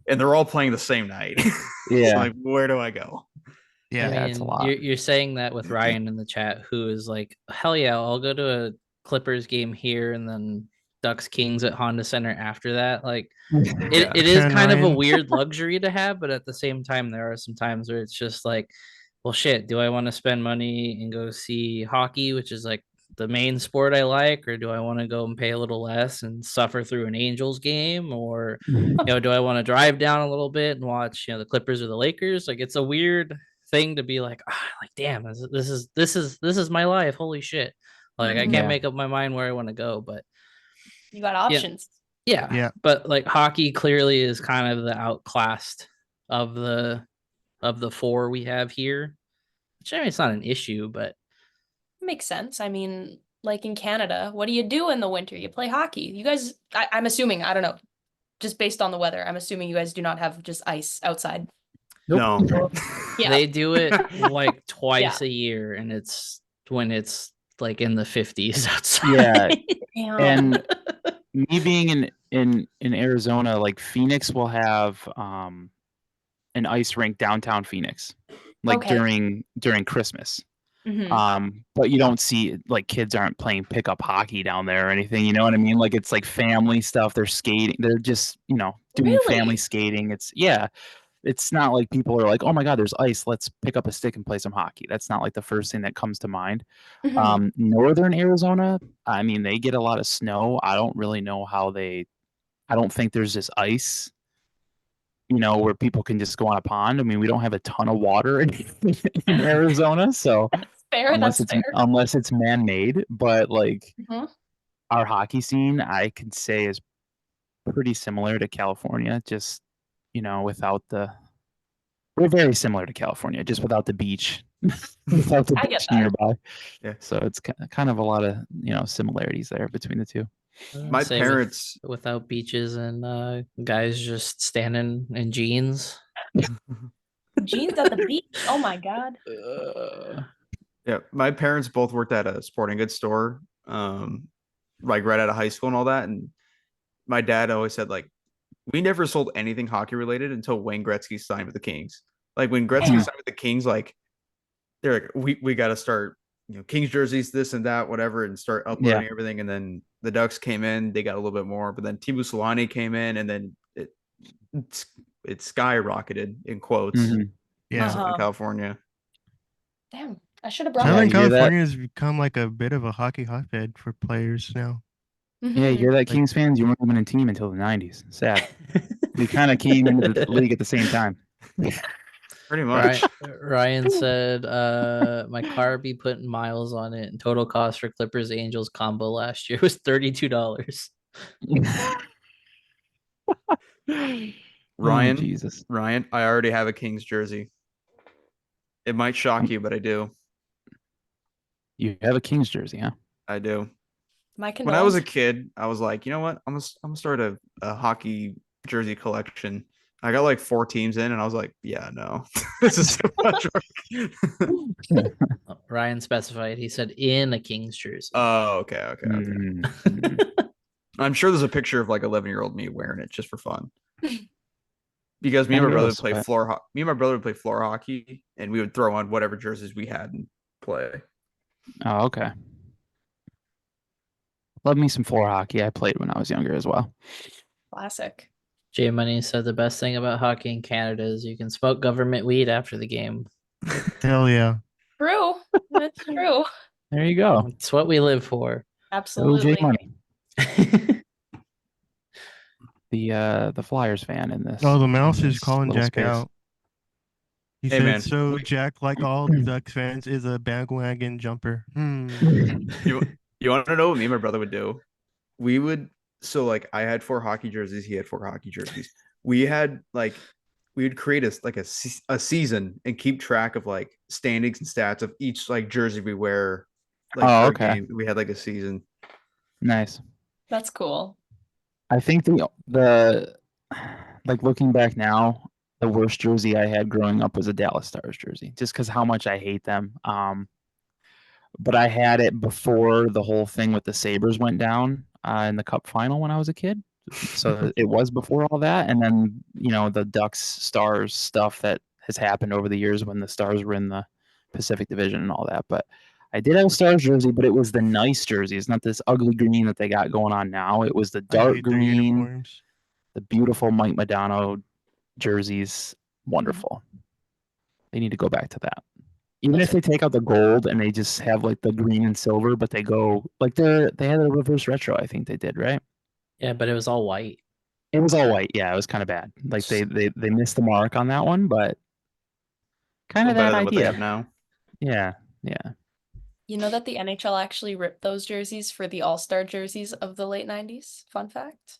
and they're all playing the same night. Yeah. So like, where do I go? Yeah, that's a lot. You're saying that with Ryan in the chat, who is like, hell yeah, I'll go to a Clippers game here and then Ducks Kings at Honda Center after that. Like, it is kind of a weird luxury to have, but at the same time, there are some times where it's just like, well, shit, do I want to spend money and go see hockey, which is like the main sport I like, or do I want to go and pay a little less and suffer through an Angels game, or do I want to drive down a little bit and watch the Clippers or the Lakers? Like, it's a weird thing to be like, like, damn, this is my life. Holy shit! Like, I can't make up my mind where I want to go, but you got options. Yeah. But like hockey clearly is kind of the outclassed of the 4 we have here. Which, I mean, it's not an issue, but makes sense. I mean, like in Canada, what do you do in the winter? You play hockey. You guys, I'm assuming, I don't know, just based on the weather, I'm assuming you guys do not have just ice outside. No. Yeah. They do it like twice Yeah. a year, and it's when it's like in the 50s outside. Yeah. Damn. And me being in Arizona, like Phoenix will have an ice rink downtown Phoenix, like Okay. during Christmas. Mhm. But you don't see like kids aren't playing pickup hockey down there or anything. You know what I mean? Like it's like family stuff. They're skating. They're just doing family Really? skating. It's not like people are like, oh my God, there's ice. Let's pick up a stick and play some hockey. That's not like the first thing that comes to mind. Mhm. Northern Arizona, I mean, they get a lot of snow. I don't really know how I don't think there's this ice, where people can just go on a pond. I mean, we don't have a ton of water in Arizona, so Fair. That's fair. unless it's man-made, but like Mhm. our hockey scene, I could say is pretty similar to California, just without we're very similar to California, just without the beach, without the I get beach that. nearby. Yeah. So it's kind of a lot of similarities there between the two. My parents without beaches and guys just standing in jeans. Jeans at the beach. Oh my God. Yeah, my parents both worked at a sporting goods store, like right out of high school and all that. And my dad always said, like, we never sold anything hockey related until Wayne Gretzky signed with the Kings. Like when Gretzky signed with the Kings, like they're like, we got to start, Kings jerseys, this and that, whatever, and start uploading everything. And then the Ducks came in, they got a little bit more, but then Teemu Selanne came in, and then it skyrocketed in quotes. Mm-hmm. Yeah, in California. Damn, I should have brought Southern it. California has become like a bit of a hockey hotbed for players now. Yeah, you hear that, Kings fans? You weren't even a team until the 90s. Sad. We kind of came into the league at the same time. Pretty much. Ryan said, my car be putting miles on it, and total cost for Clippers Angels combo last year was $32. Ryan, Jesus. Ryan, I already have a Kings jersey. It might shock you, but I do. You have a Kings jersey, huh? I do. When I was a kid, I was like, you know what? I'm gonna start a hockey jersey collection. I got like 4 teams in, and I was like, yeah, no, this is too much work. Ryan specified. He said in a Kings jersey. Oh, okay. I'm sure there's a picture of like 11-year-old me wearing it just for fun. Because me and my brother would play floor hockey, and we would throw on whatever jerseys we had and play. Oh, okay. Love me some floor hockey. I played when I was younger as well. Classic. J Money said the best thing about hockey in Canada is you can smoke government weed after the game. Hell yeah. True. That's true. There you go. It's what we live for. Absolutely. J Money. The Flyers fan in this. Oh, the mouse is calling Jack space. out. He said, man. So Jack, like all Ducks fans, is a bandwagon jumper. You want to know what me and my brother would do? We would, I had 4 hockey jerseys. He had 4 hockey jerseys. We would create a season and keep track of like standings and stats of each like jersey we wear. Like game. We had like a season. Nice. That's cool. I think the like looking back now, the worst jersey I had growing up was a Dallas Stars jersey, just because how much I hate them. But I had it before the whole thing with the Sabres went down in the Cup final when I was a kid. So it was before all that. And then, the Ducks Stars stuff that has happened over the years when the Stars were in the Pacific Division and all that. But I did have a Stars jersey, but it was the nice jersey. It's not this ugly green that they got going on now. It was the dark green, the beautiful Mike Modano jerseys. Wonderful. They need to go back to that. Even if they take out the gold and they just have like the green and silver, but they go like they had a reverse retro, I think they did, right? Yeah, but it was all white. It was all white. Yeah, it was kind of bad. Like they missed the mark on that one, but kind of that idea. What they have now. Yeah. You know that the NHL actually ripped those jerseys for the All-Star jerseys of the late 90s? Fun fact.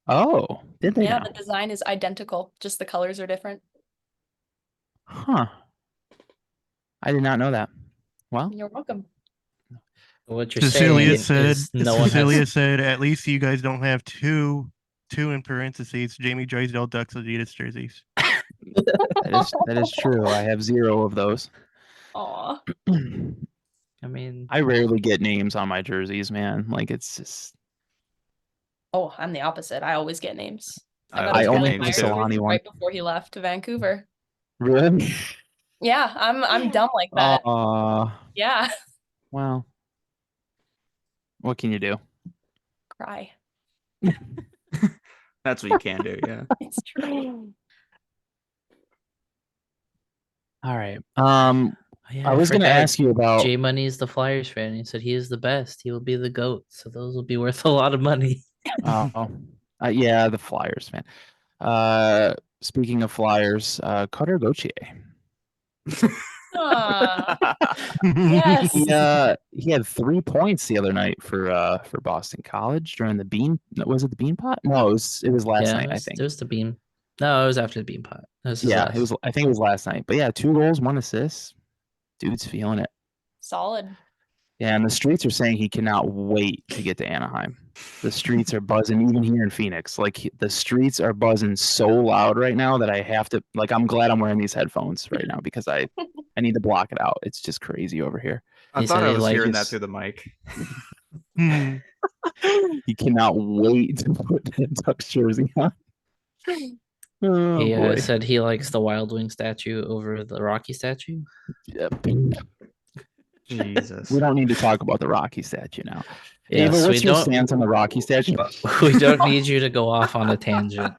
Oh, did they? Yeah, the design is identical, just the colors are different. Huh. I did not know that. Well, you're welcome. What you're Cecilia saying Cecilia said, at least you guys don't have two in parentheses, Jamie Drysdale Ducks Adidas jerseys. That is true. I have 0 of those. Aw. I mean, I rarely get names on my jerseys, man. Like it's just. Oh, I'm the opposite. I always get names. I got only a have Solani one right before he left to Vancouver. Really? Yeah, I'm dumb like that. Yeah. Well, what can you do? Cry. That's what you can do. Yeah. It's true. All right. yeah, I was going to forgot ask you about. J Money's the Flyers fan. He said he is the best. He will be the GOAT. So those will be worth a lot of money. Yeah, the Flyers fan. Speaking of Flyers, Cutter Gauthier. Yes. He had 3 points the other night for Boston College during the Bean. Was it the Bean Pot? No, it was last night. I think It was the Bean. No, it was after the Bean Pot. Yeah, it was. I think it was last night. But yeah, 2 goals, 1 assist. Dude's feeling it. Solid. Yeah, and the streets are saying he cannot wait to get to Anaheim. The streets are buzzing, even here in Phoenix. Like the streets are buzzing so loud right now that I have to. Like, I'm glad I'm wearing these headphones right now because I need to block it out. It's just crazy over here. I thought I was hearing that through the mic. He cannot wait to put that Ducks jersey on. Oh, he said he likes the Wild Wing statue over the Rocky statue. Yep. Jesus. We don't need to talk about the Rocky statue now. Yes, Ava, what's your stance on the Rocky statue? We don't need you to go off on a tangent.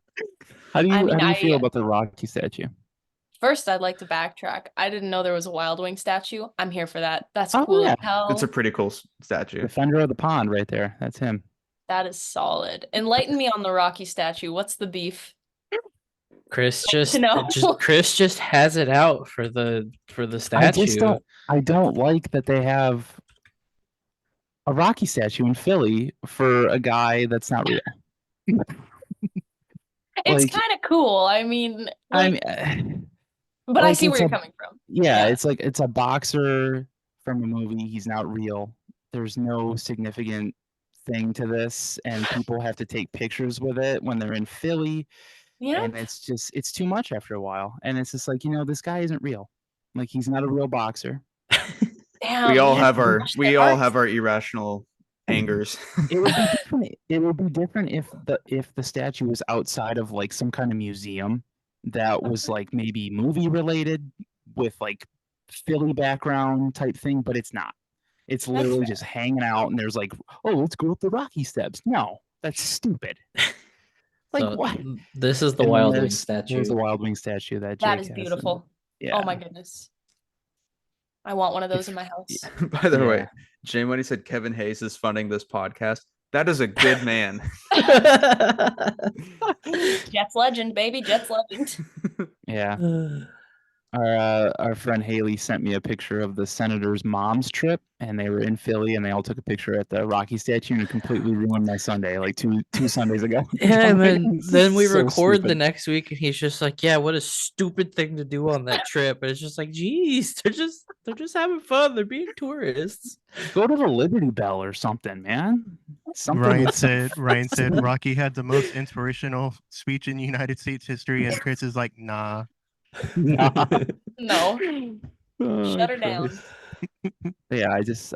How do you feel about the Rocky statue? First, I'd like to backtrack. I didn't know there was a Wild Wing statue. I'm here for that. That's cool as hell. It's a pretty cool statue. Defender of the pond right there. That's him. That is solid. Enlighten me on the Rocky statue. What's the beef? Chris just has it out for the statue. I don't like that they have a Rocky statue in Philly for a guy that's not real. It's kind of cool. I mean, but I see where you're coming from. Yeah, it's like it's a boxer from a movie. He's not real. There's no significant thing to this, and people have to take pictures with it when they're in Philly. Yeah. And it's too much after a while. And it's just like, this guy isn't real. Like, he's not a real boxer. Damn, we all have our irrational angers. It would be different if the statue was outside of like some kind of museum that was like maybe movie related with like Philly background type thing, but it's not. It's literally just hanging out and there's like, oh, let's go up the Rocky steps. No, that's stupid. Like, what? This is the Wild Wing statue. Here's the Wild Wing statue that is beautiful. Oh my goodness. I want one of those in my house. By the way, J Money said Kevin Hayes is funding this podcast. That is a good man. Jets legend, baby. Jets legend. Yeah. Our friend Haley sent me a picture of the Senator's mom's trip, and they were in Philly, and they all took a picture at the Rocky statue, and it completely ruined my Sunday, like two Sundays ago. Yeah, and then we record the next week, and he's just like, "Yeah, what a stupid thing to do on that trip." And it's just like, "Geez, they're just having fun. They're being tourists. Go to the Liberty Bell or something, man." Ryan said Rocky had the most inspirational speech in United States history, and Chris is like, nah. No. Shut her down. Yeah, I just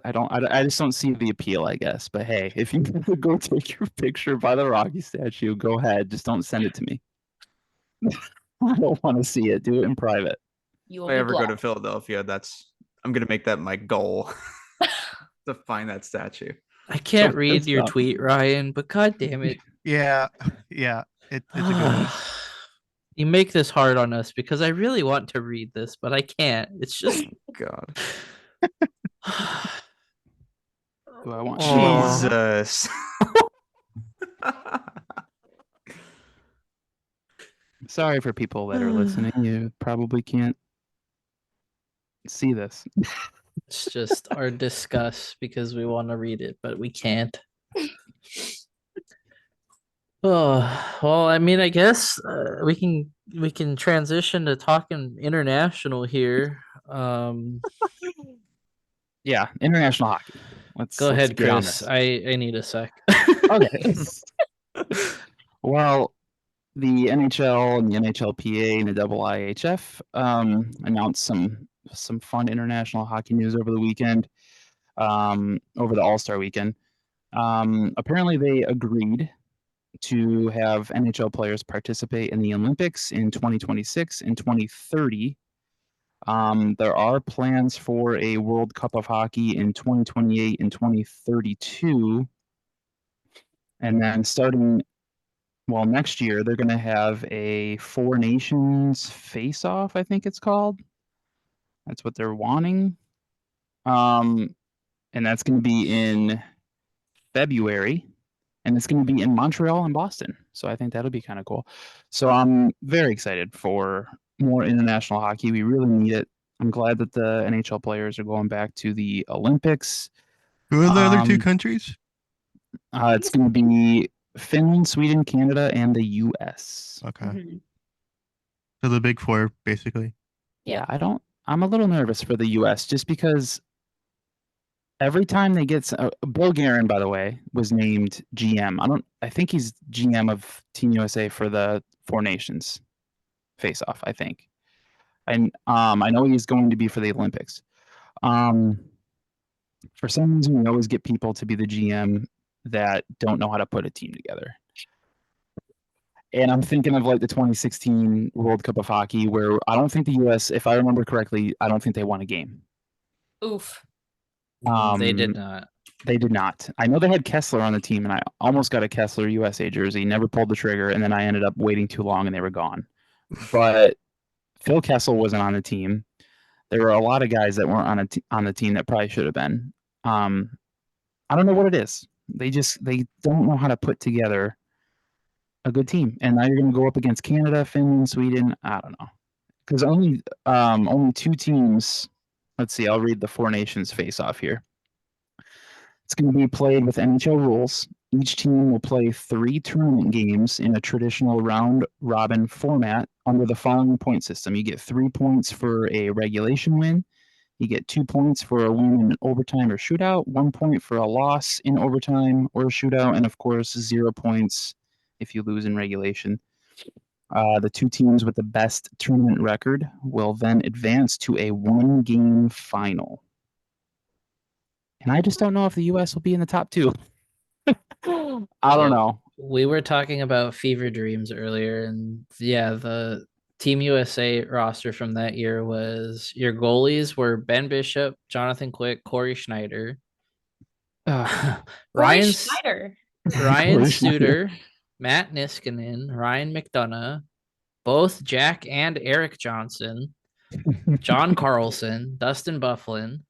don't see the appeal, I guess. But hey, if you go take your picture by the Rocky statue, go ahead. Just don't send it to me. I don't want to see it. Do it in private. If I ever go to Philadelphia, I'm gonna make that my goal to find that statue. I can't read your tweet, Ryan, but god damn it. Yeah. It's a good one. You make this hard on us because I really want to read this, but I can't. It's just God. Do I want Jesus? Sorry for people that are listening. You probably can't see this. It's just our disgust because we want to read it, but we can't. Oh, well, I mean, I guess we can transition to talking international here. Yeah, international hockey. Let's go ahead, Chris. I need a sec. Okay. Well, the NHL and the NHLPA and the IIHF announced some fun international hockey news over the weekend, over the All-Star weekend. Apparently, they agreed to have NHL players participate in the Olympics in 2026 and 2030. There are plans for a World Cup of Hockey in 2028 and 2032. And then starting, well, next year, they're going to have a Four Nations face-off, I think it's called. That's what they're wanting. And that's going to be in February. And it's going to be in Montreal and Boston. So I think that'll be kind of cool. So I'm very excited for more international hockey. We really need it. I'm glad that the NHL players are going back to the Olympics. Who are the other two countries? It's going to be Finland, Sweden, Canada, and the U.S. Okay. Mm-hmm. So the big four, basically. Yeah, I'm a little nervous for the U.S. just because every time they get Bill Guerin, by the way, was named GM. I think he's GM of Team USA for the Four Nations face-off, I think. And I know he's going to be for the Olympics. For some reason, we always get people to be the GM that don't know how to put a team together. And I'm thinking of like the 2016 World Cup of Hockey, where I don't think the US, if I remember correctly, I don't think they won a game. Oof. They did not. They did not. I know they had Kessler on the team, and I almost got a Kessler USA jersey, never pulled the trigger, and then I ended up waiting too long and they were gone. But Phil Kessel wasn't on the team. There were a lot of guys that weren't on the team that probably should have been. I don't know what it is. They don't know how to put together a good team. And now you're going to go up against Canada, Finland, Sweden. I don't know, because only two teams. Let's see. I'll read the Four Nations face-off here. It's going to be played with NHL rules. Each team will play 3 tournament games in a traditional round-robin format under the following point system. You get 3 points for a regulation win. You get 2 points for a win in overtime or shootout, 1 point for a loss in overtime or a shootout, and of course, 0 points if you lose in regulation. The 2 teams with the best tournament record will then advance to a 1-game final. And I just don't know if the U.S. will be in the top 2. I don't know. We were talking about fever dreams earlier, and yeah, the Team USA roster from that year was, your goalies were Ben Bishop, Jonathan Quick, Corey Schneider, Ryan Suter, Matt Niskanen, Ryan McDonough, both Jack and Eric Johnson, John Carlson, Dustin Byfuglien.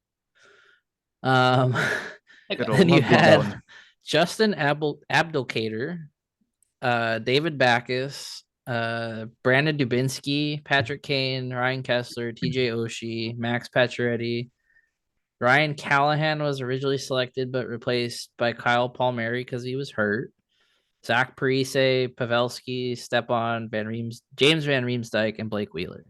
Then you had Justin Abdelkader, David Backus, Brandon Dubinsky, Patrick Kane, Ryan Kessler, TJ Oshie, Max Pacioretty. Ryan Callahan was originally selected but replaced by Kyle Palmieri because he was hurt. Zach Parise, Pavelski, Stepan, James Van Riemsdyk, and Blake Wheeler.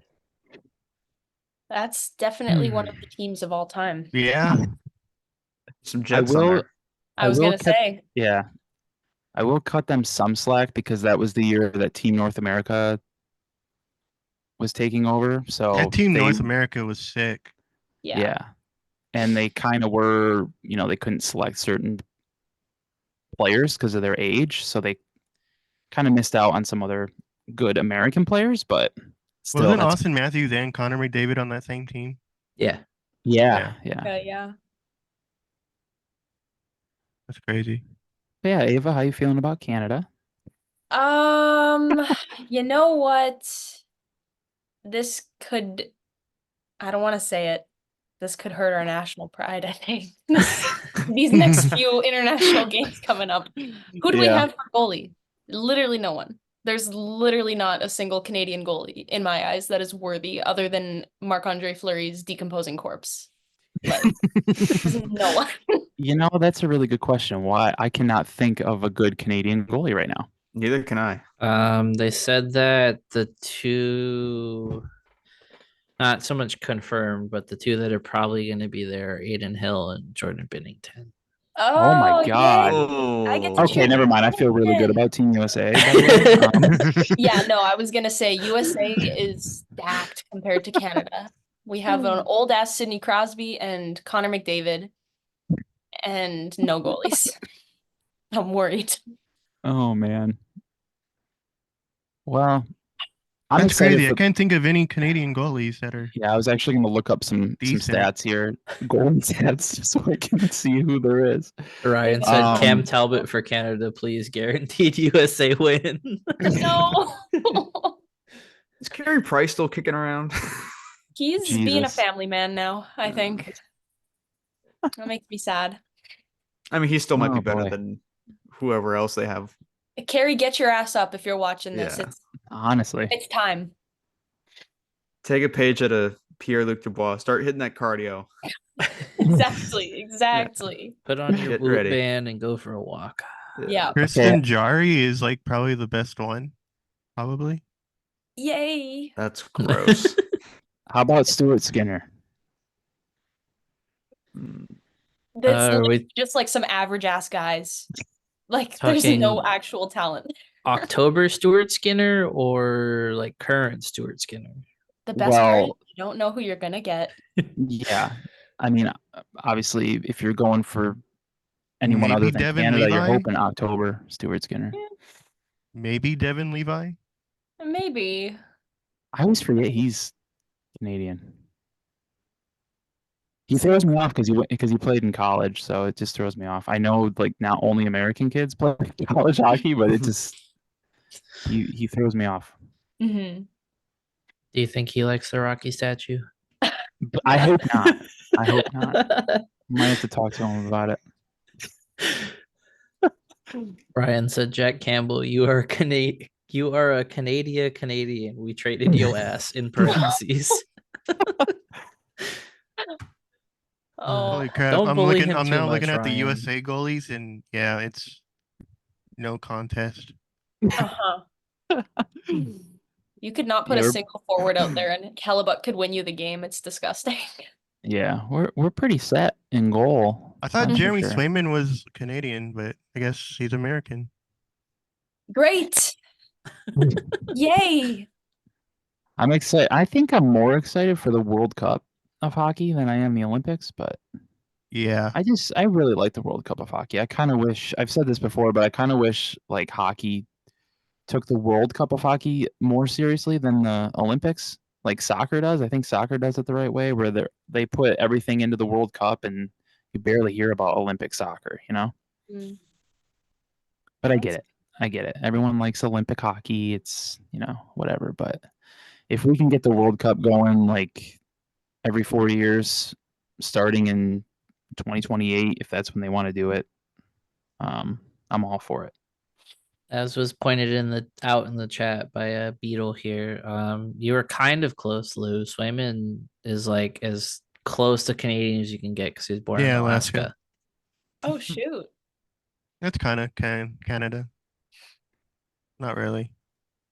That's definitely one of the teams of all time. Yeah. Some Jets on there. I was going to say. Yeah. I will cut them some slack because that was the year that Team North America was taking over. So that Team North America was sick. Yeah. And they kind of were, they couldn't select certain players because of their age. So they kind of missed out on some other good American players, but still. Wasn't Austin Matthews and Connor McDavid on that same team? Yeah. Yeah. That's crazy. Yeah, Ava, how you feeling about Canada? You know what? This could, I don't want to say it. This could hurt our national pride, I think. These next few international games coming up. Who do we have for goalie? Literally no one. There's literally not a single Canadian goalie, in my eyes, that is worthy other than Marc-Andre Fleury's decomposing corpse. But no one. That's a really good question. Why? I cannot think of a good Canadian goalie right now. Neither can I. They said that the 2, not so much confirmed, but the 2 that are probably going to be there are Aiden Hill and Jordan Binnington. Oh my God. I get to Oh. Okay, choose never mind. I feel really good again. about Team USA. By the way. Yeah, no, I was gonna say USA is stacked compared to Canada. We have an old ass Sidney Crosby and Connor McDavid, and no goalies. I'm worried. Oh man. Well, I'm That's excited crazy. I for. can't think of any Canadian goalies that are Yeah, I was actually going to look up some decent. stats here, goalie stats, so I can see who there is. Ryan said Cam Talbot for Canada, please. Guaranteed USA win. No. Is Carey Price still kicking around? He's being a Jesus. family man now, I think. That makes me sad. I mean, he still might be Oh, better boy. than whoever else they have. Carrie, get your ass up if you're watching this. Yeah. Honestly. It's time. Take a page out of Pierre-Luc Dubois. Start hitting that cardio. Exactly. Put on your Get boot ready. band and go for a walk. Yeah. Kristen Jari is like probably the best one. Probably. Yay. That's gross. How about Stuart Skinner? That's we just like some average ass guys. Like there's no talking actual talent. October Stuart Skinner or like current Stuart Skinner? The best part is Well, you don't know who you're gonna get. yeah. I mean, obviously, if you're going for anyone Maybe other than Devin Canada, you're Levi? hoping October Stuart Skinner. Maybe Devin Levi. Maybe. I always forget he's Canadian. He throws me off because he played in college, so it just throws me off. I know like now only American kids play college hockey, but it just he throws me off. Mm-hmm. Do you think he likes the Rocky statue? But I hope not. I hope not. Might have to talk to him about it. Ryan said, Jack Campbell, you are a Canadian. We traded your ass in parentheses. Oh, Holy crap! Don't I'm bully looking. him I'm too now looking much, at the Ryan. USA goalies, and yeah, it's no contest. uh-huh. You could not put a Yeah, single forward out there, and Hellebuck could win you the game. It's disgusting. Yeah, we're pretty set in goal. I thought that's for Jeremy sure. Swayman was Canadian, but I guess he's American. Great! Yay! I'm excited. I think I'm more excited for the World Cup of hockey than I am the Olympics, but Yeah, I really like the World Cup of hockey. I kind of wish I've said this before, but I kind of wish like hockey took the World Cup of hockey more seriously than the Olympics, like soccer does. I think soccer does it the right way, where they put everything into the World Cup, and you barely hear about Olympic soccer, you know. Mm. But I get it. I get it. Everyone likes Olympic hockey. It's, whatever. But if we can get the World Cup going like every 4 years, starting in 2028, if that's when they want to do it, I'm all for it. As was pointed out in the chat by a Beetle here, you were kind of close, Lou. Swayman is like as close to Canadian as you can get because he was born in Alaska. Oh shoot! that's kind of Canada. Not really.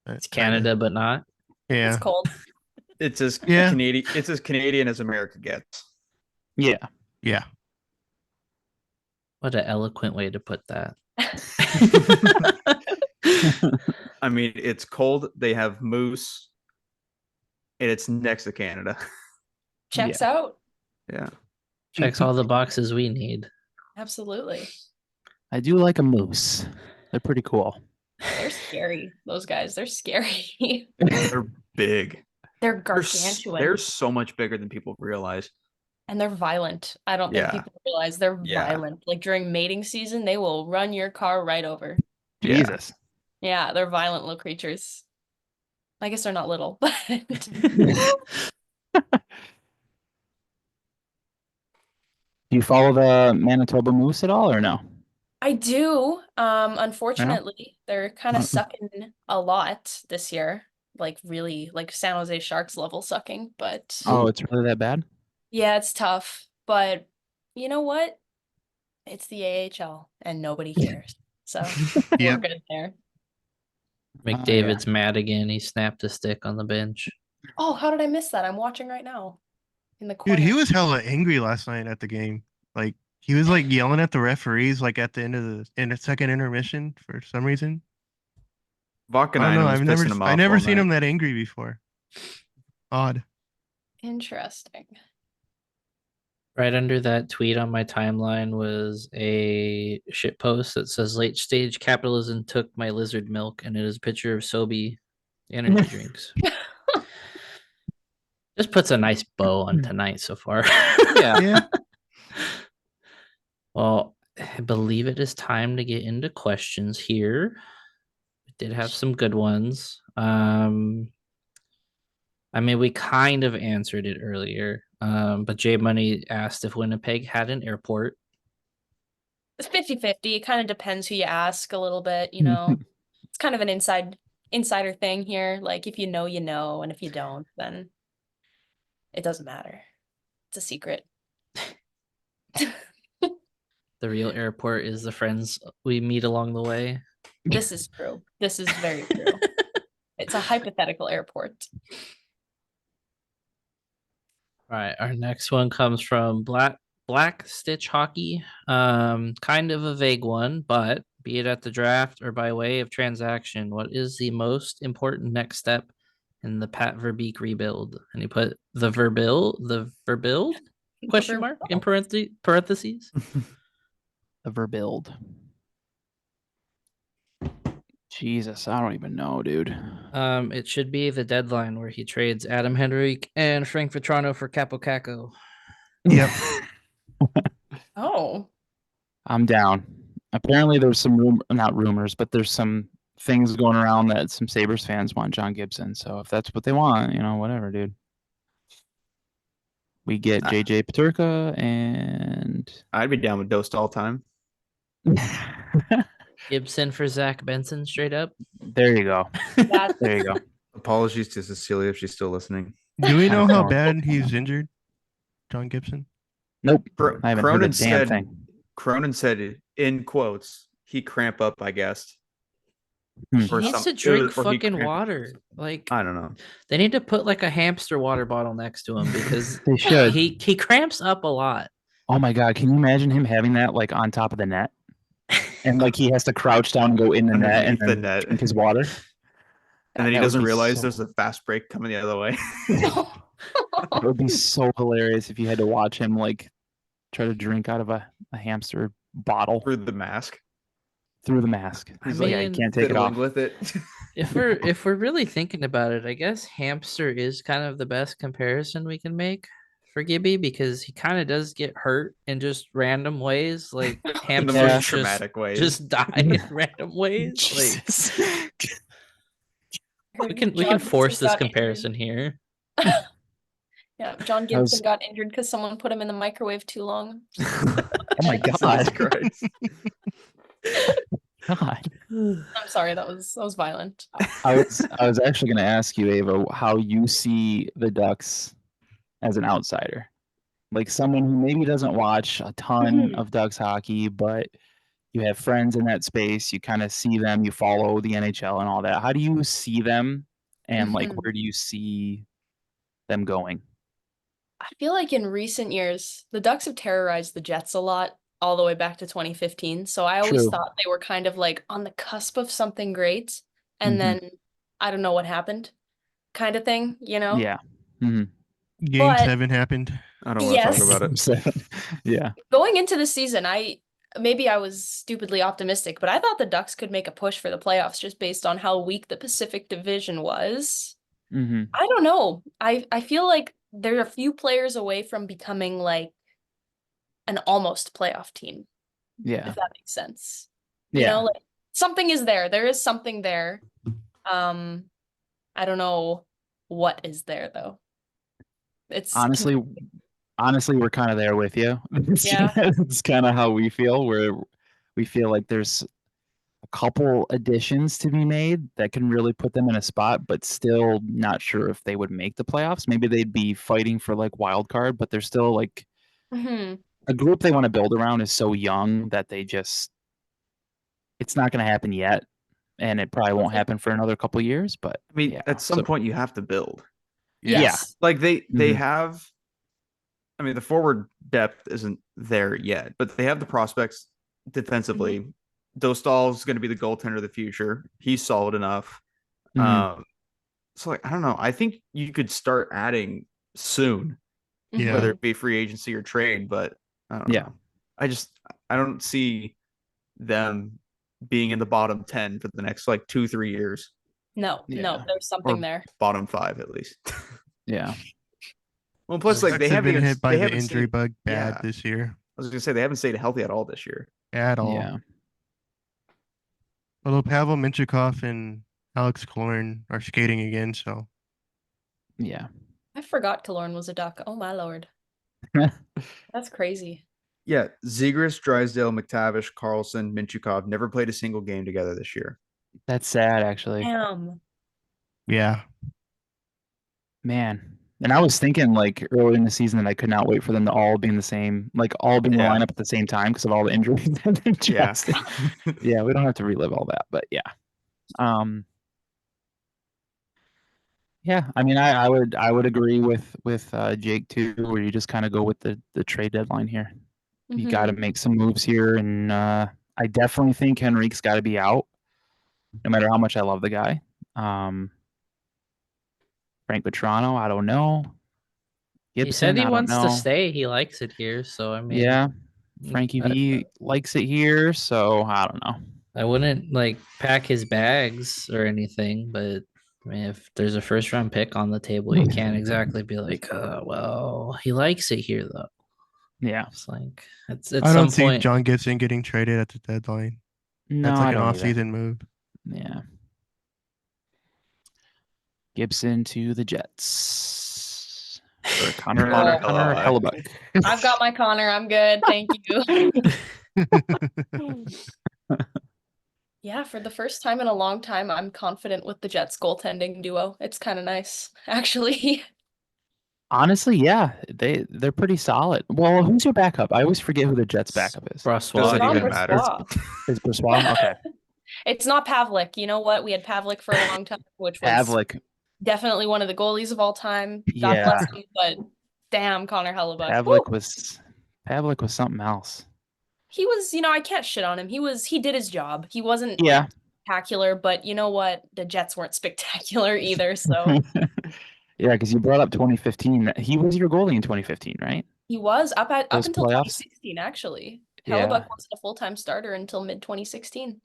It's Canada, but not. Yeah, It's cold. It's as Canadian. It's as Canadian as America gets. Yeah. Yeah. What an eloquent way to put that. I mean, it's cold. They have moose, and it's next to Canada. Checks out. Yeah. Checks all the boxes we need. Absolutely. I do like a moose. They're pretty cool. They're scary. Those guys. They're scary. They're big. They're gargantuan. They're so much bigger than people realize. And they're violent. I don't think people realize they're violent. Like during mating season, they will run your car right over. Jesus. Yeah, they're violent little creatures. I guess they're not little, but Do you follow the Manitoba Moose at all or no? I do. Unfortunately, they're kind of sucking a lot this year. Like really like San Jose Sharks level sucking, but Oh, it's really that bad? yeah, it's tough. But you know what? It's the AHL and nobody cares. So we're good there. McDavid's mad again. He snapped a stick on the bench. Oh, how did I miss that? I'm watching right now. In the corner. Dude, he was hella angry last night at the game. Like He was like yelling at the referees like at the end of the second intermission for some reason. I don't know. I've never seen him that angry before. Odd. Interesting. Right under that tweet on my timeline was a shit post that says late stage capitalism took my lizard milk, and it is a picture of Sobe energy drinks. Just puts a nice bow on tonight so far. Yeah. Well, I believe it is time to get into questions here. We did have some good ones. I mean, we kind of answered it earlier, but J Money asked if Winnipeg had an airport. It's 50-50. It kind of depends who you ask a little bit, you know. It's kind of an insider thing here. Like, if you know, you know, and if you don't, then it doesn't matter. It's a secret. The real airport is the friends we meet along the way. This is true. This is very true. It's a hypothetical airport. All right, our next one comes from Black Stitch Hockey. Kind of a vague one, but be it at the draft or by way of transaction, what is the most important next step in the Pat Verbeek rebuild? And he put the verbuild question mark in parentheses. The verbuild. Jesus, I don't even know, dude. It should be the deadline where he trades Adam Henrique and Frank Vetrano for Capo Caco. Yep. Oh. I'm down. Apparently there's some not rumors, but there's some things going around that some Sabres fans want John Gibson. So if that's what they want, you know, whatever, dude. We get JJ Peterka and I'd be down with Dosed all time. Gibson for Zach Benson, straight up. There you go. There you go. Apologies to Cecilia if she's still listening. Do we know how bad he's injured, John Gibson? Nope. I haven't heard a damn thing. Cronin said, in quotes, he cramp up, I guess. He needs to drink fucking water. Like, I don't know. They need to put like a hamster water bottle next to him because they should. He cramps up a lot. Oh my god, can you imagine him having that like on top of the net? And like he has to crouch down and go in the net and then drink his water. And then he doesn't realize there's a fast break coming the other way. It would be so hilarious if you had to watch him like try to drink out of a hamster bottle through the mask. He's like, I can't take it off with it. If we're really thinking about it, I guess hamster is kind of the best comparison we can make for Gibby because he kind of does get hurt in just random ways, like hamsters just die in random ways. Like we can force this comparison here. Yeah, John Gibson got injured because someone put him in the microwave too long. Oh my god! God. I'm sorry, that was violent. I was actually going to ask you, Ava, how you see the Ducks as an outsider, like someone who maybe doesn't watch a ton of Ducks hockey, but you have friends in that space. You kind of see them, you follow the NHL and all that. How do you see them, and like where do you see them going? I feel like in recent years, the Ducks have terrorized the Jets a lot, all the way back to 2015. So I always thought they were kind of like on the cusp of something great. And then I don't know what happened kind of thing, you know? Yeah. Game 7 happened. I don't want to talk about it. Yeah. Going into the season, I was stupidly optimistic, but I thought the Ducks could make a push for the playoffs just based on how weak the Pacific Division was. I don't know. I feel like they're a few players away from becoming like an almost playoff team. Yeah. If that makes sense. Yeah. You know, like something is there. There is something there. I don't know what is there though. It's honestly we're kind of there with you. Yeah. It's kind of how we feel, where we feel like there's a couple additions to be made that can really put them in a spot, but still not sure if they would make the playoffs. Maybe they'd be fighting for like wild card, but they're still like a group they want to build around is so young that it's not going to happen yet. And it probably won't happen for another couple years, but I mean, at some point you have to build. Yes. Like they have, I mean, the forward depth isn't there yet, but they have the prospects defensively. Dostal's going to be the goaltender of the future. He's solid enough. So like, I don't know. I think you could start adding soon, whether it be free agency or trade. But I don't know. I don't see them being in the bottom 10 for the next like 2-3 years. No, there's something there. Bottom 5 at least. Yeah. Well, plus like they haven't been hit by the injury stayed, bug bad this year. I was gonna say they haven't stayed healthy at all this year. At all. Yeah. Although Pavel Mintyukov and Alex Killorn are skating again, so yeah. I forgot Killorn was a Duck. Oh my lord. That's crazy. Yeah, Zegras, Drysdale, McTavish, Carlson, Mintyukov never played a single game together this year. That's sad, actually. Damn. Yeah. Man. And I was thinking like early in the season that I could not wait for them to all be in the same, like all be in the lineup at the same time because of all the injuries. Yeah, we don't have to relive all that, but yeah. Yeah, I mean, I would agree with Jake too, where you just kind of go with the trade deadline here. You got to make some moves here, and I definitely think Henrique's got to be out, no matter how much I love the guy. Frank Petrano, I don't know. Gibson, he said he wants to stay. He likes it here, so I mean, yeah. Frankie V likes it here, so I don't know. I wouldn't like pack his bags or anything, but I mean, if there's a first round pick on the table, you can't exactly be like, well, he likes it here though. Yeah, it's like I don't see John Gibson getting traded at the deadline. No, that's like an off-season move. Yeah, Gibson to the Jets for Connor Hellebuck. I've got my Connor. I'm good. Thank you. Yeah, for the first time in a long time, I'm confident with the Jets goaltending duo. It's kind of nice, actually. Honestly, yeah, they're pretty solid. Well, who's your backup? I always forget who the Jets' backup is. Doesn't even matter. Is Brossois? Okay. It's not Pavlik. You know what? We had Pavlik for a long time, which was definitely one of the goalies of all time. God bless him, but damn, Connor Hellebuck. Pavlik was something else. He was, I can't shit on him. He did his job. He wasn't spectacular, but you know what? The Jets weren't spectacular either, so. Yeah, because you brought up 2015. He was your goalie in 2015, right? He was up until 2016, actually. Hellebuck wasn't a full-time starter until mid-2016.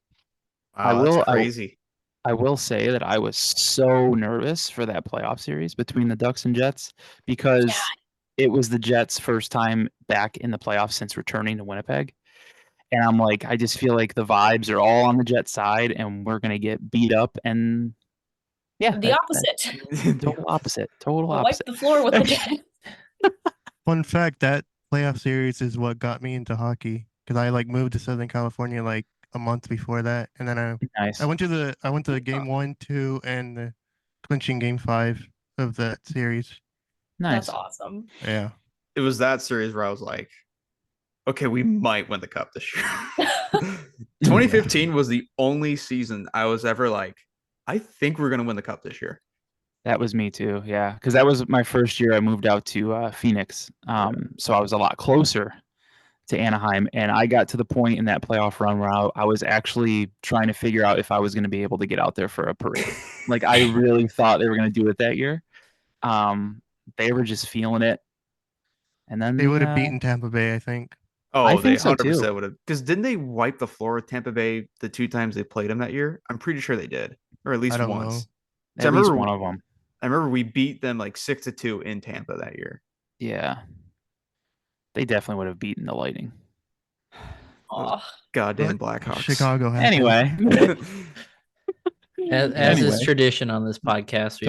Wow, that's crazy. I will say that I was so nervous for that playoff series between the Ducks and Jets because it was the Jets' first time back in the playoffs since returning to Winnipeg. And I'm like, I just feel like the vibes are all on the Jets side and we're going to get beat up. And yeah, the opposite. Total opposite. Wipe the floor with the Jets. Fun fact, that playoff series is what got me into hockey because I moved to Southern California like a month before that, and then I went to game 1, 2, and the clinching game 5 of that series. Nice. That's awesome. Yeah. It was that series where I was like, okay, we might win the cup this year. 2015 was the only season I was ever like, I think we're going to win the cup this year. That was me too. Yeah. Because that was my first year I moved out to Phoenix. So I was a lot closer to Anaheim. And I got to the point in that playoff run where I was actually trying to figure out if I was going to be able to get out there for a parade. Like I really thought they were going to do it that year. They were just feeling it. And then they would have beaten Tampa Bay, I think. Oh, I think they 100% would have. Because didn't they wipe the floor with Tampa Bay the 2 times they played them that year? I'm pretty sure they did, or at least once. At least one of them. I remember we beat them like 6-2 in Tampa that year. Yeah, they definitely would have beaten the Lightning. Oh, goddamn Blackhawks! Chicago. Anyway, as is tradition on this podcast,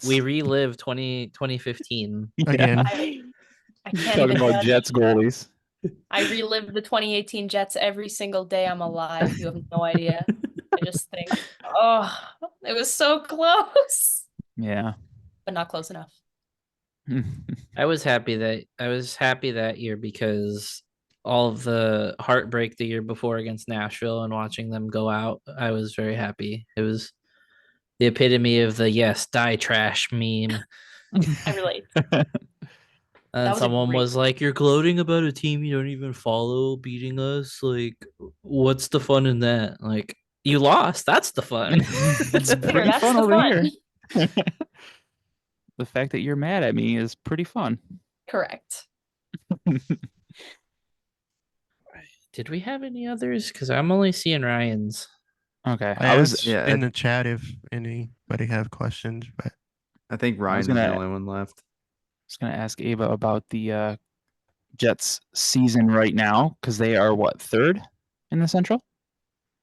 we relive 2015 again. I can't talking about Jets goalies. I relive the 2018 Jets every single day I'm alive. You have no idea. I just think, it was so close. Yeah. But not close enough. I was happy that year because all of the heartbreak the year before against Nashville and watching them go out, I was very happy. It was the epitome of the die trash meme. I relate. And That was a someone great was like, "You're gloating about a team you don't even follow beating us. Like, what's the fun in that? Like, you lost. That's the fun." It's Here, pretty that's fun the over fun. here. The fact that you're mad at me is pretty fun. Correct. Did we have any others? Because I'm only seeing Ryan's. Okay. I was in the chat if anybody have questions, but I think Ryan's the only one left. I was gonna ask Ava about the Jets season right now, because they are what, third in the Central?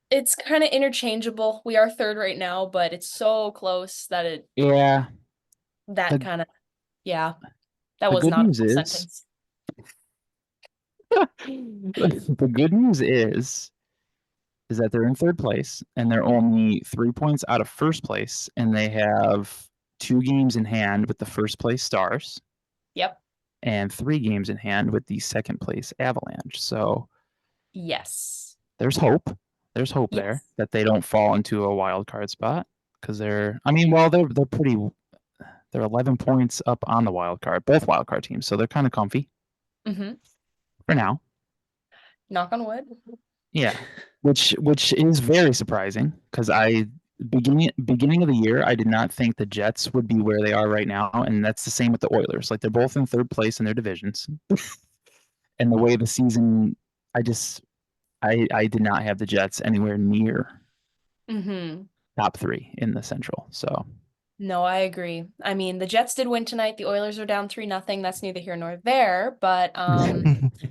It's kind of interchangeable. We are third right now, but it's so close that it Yeah. that kind of that the was good not a news full is sentence. the good news is that they're in third place and they're only 3 points out of first place, and they have 2 games in hand with the first place Stars. Yep. And 3 games in hand with the second place Avalanche. So yes, there's hope. There's hope there that they don't fall into a wild card spot, because they're 11 points up on the wild card, both wild card teams, so they're kind of comfy for now. Knock on wood. Yeah, which is very surprising, because beginning of the year, I did not think the Jets would be where they are right now, and that's the same with the Oilers. Like, they're both in third place in their divisions, and the way the season, I did not have the Jets anywhere near top 3 in the Central. So no, I agree. I mean, the Jets did win tonight. The Oilers are down 3-0. That's neither here nor there. But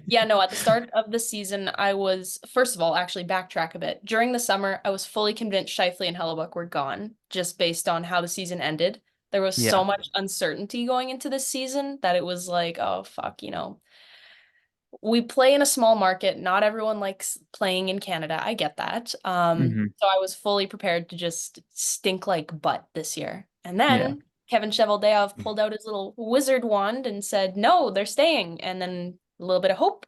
yeah, no, at the start of the season, I was, first of all, actually backtrack a bit. During the summer, I was fully convinced Scheifele and Hellebuck were gone, just based on how the season ended. There was so much uncertainty going into this season that it was like, oh, fuck, we play in a small market. Not everyone likes playing in Canada. I get that. So I was fully prepared to just stink like butt this year. And then Kevin Cheveldayoff pulled out his little wizard wand and said, no, they're staying. And then a little bit of hope.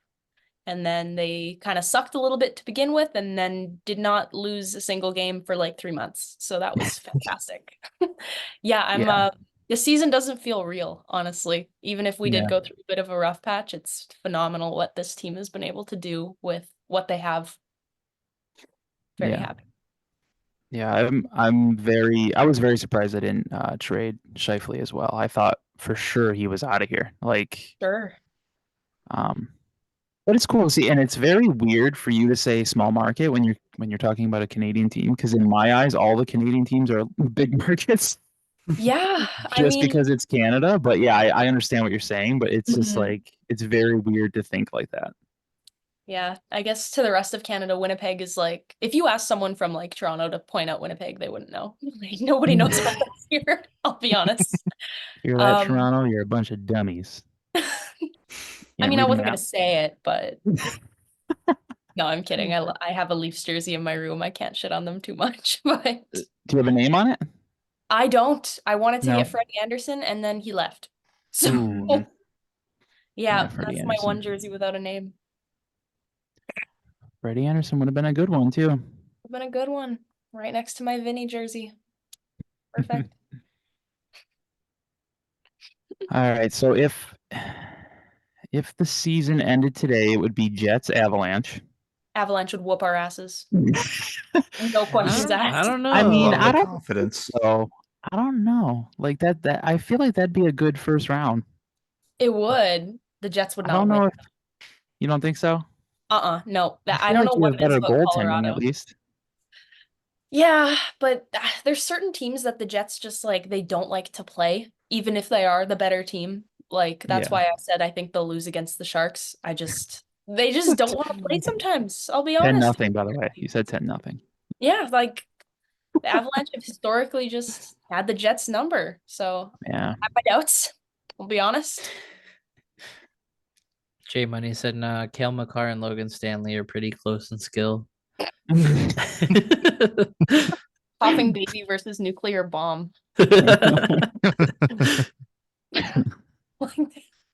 And then they kind of sucked a little bit to begin with, and then did not lose a single game for like 3 months. So that was fantastic. The season doesn't feel real, honestly. Even if we did go through a bit of a rough patch, it's phenomenal what this team has been able to do with what they have. Very happy. Yeah, I was very surprised I didn't trade Scheifele as well. I thought for sure he was out of here. Like, sure. But it's cool to see, and it's very weird for you to say small market when you're talking about a Canadian team, because in my eyes, all the Canadian teams are big markets. Yeah, just because it's Canada. But yeah, I understand what you're saying, but it's just like, it's very weird to think like that. Yeah, I guess to the rest of Canada, Winnipeg is like, if you ask someone from like Toronto to point out Winnipeg, they wouldn't know. Like, nobody knows about us here, I'll be honest. You're at Toronto, you're a bunch of dummies. I mean, I wasn't going to say it, but no, I'm kidding. I have a Leafs jersey in my room. I can't shit on them too much, but do you have a name on it? I don't. I wanted to get Freddie Anderson, and then he left. So yeah, that's my one jersey without a name. Freddie Anderson would have been a good one too. Would have been a good one, right next to my Vinny jersey. Perfect. All right, so if the season ended today, it would be Jets Avalanche. Avalanche would whoop our asses. No questions asked. I don't know. I mean, I don't confidence. So I don't know. Like that I feel like that'd be a good first round. It would. The Jets would not. I don't know win. You don't think so? No. I don't know what better goaltending Colorado. At least. Yeah, but there's certain teams that the Jets just like, they don't like to play, even if they are the better team. Like, that's why I said I think they'll lose against the Sharks. They just don't want to play sometimes. I'll be honest. 10-0, by the way. You said 10-0. Yeah, like the Avalanche have historically just had the Jets number. So I have my doubts. I'll be honest. Jay Money said, nah, Cale Makar and Logan Stanley are pretty close in skill. Popping baby versus nuclear bomb.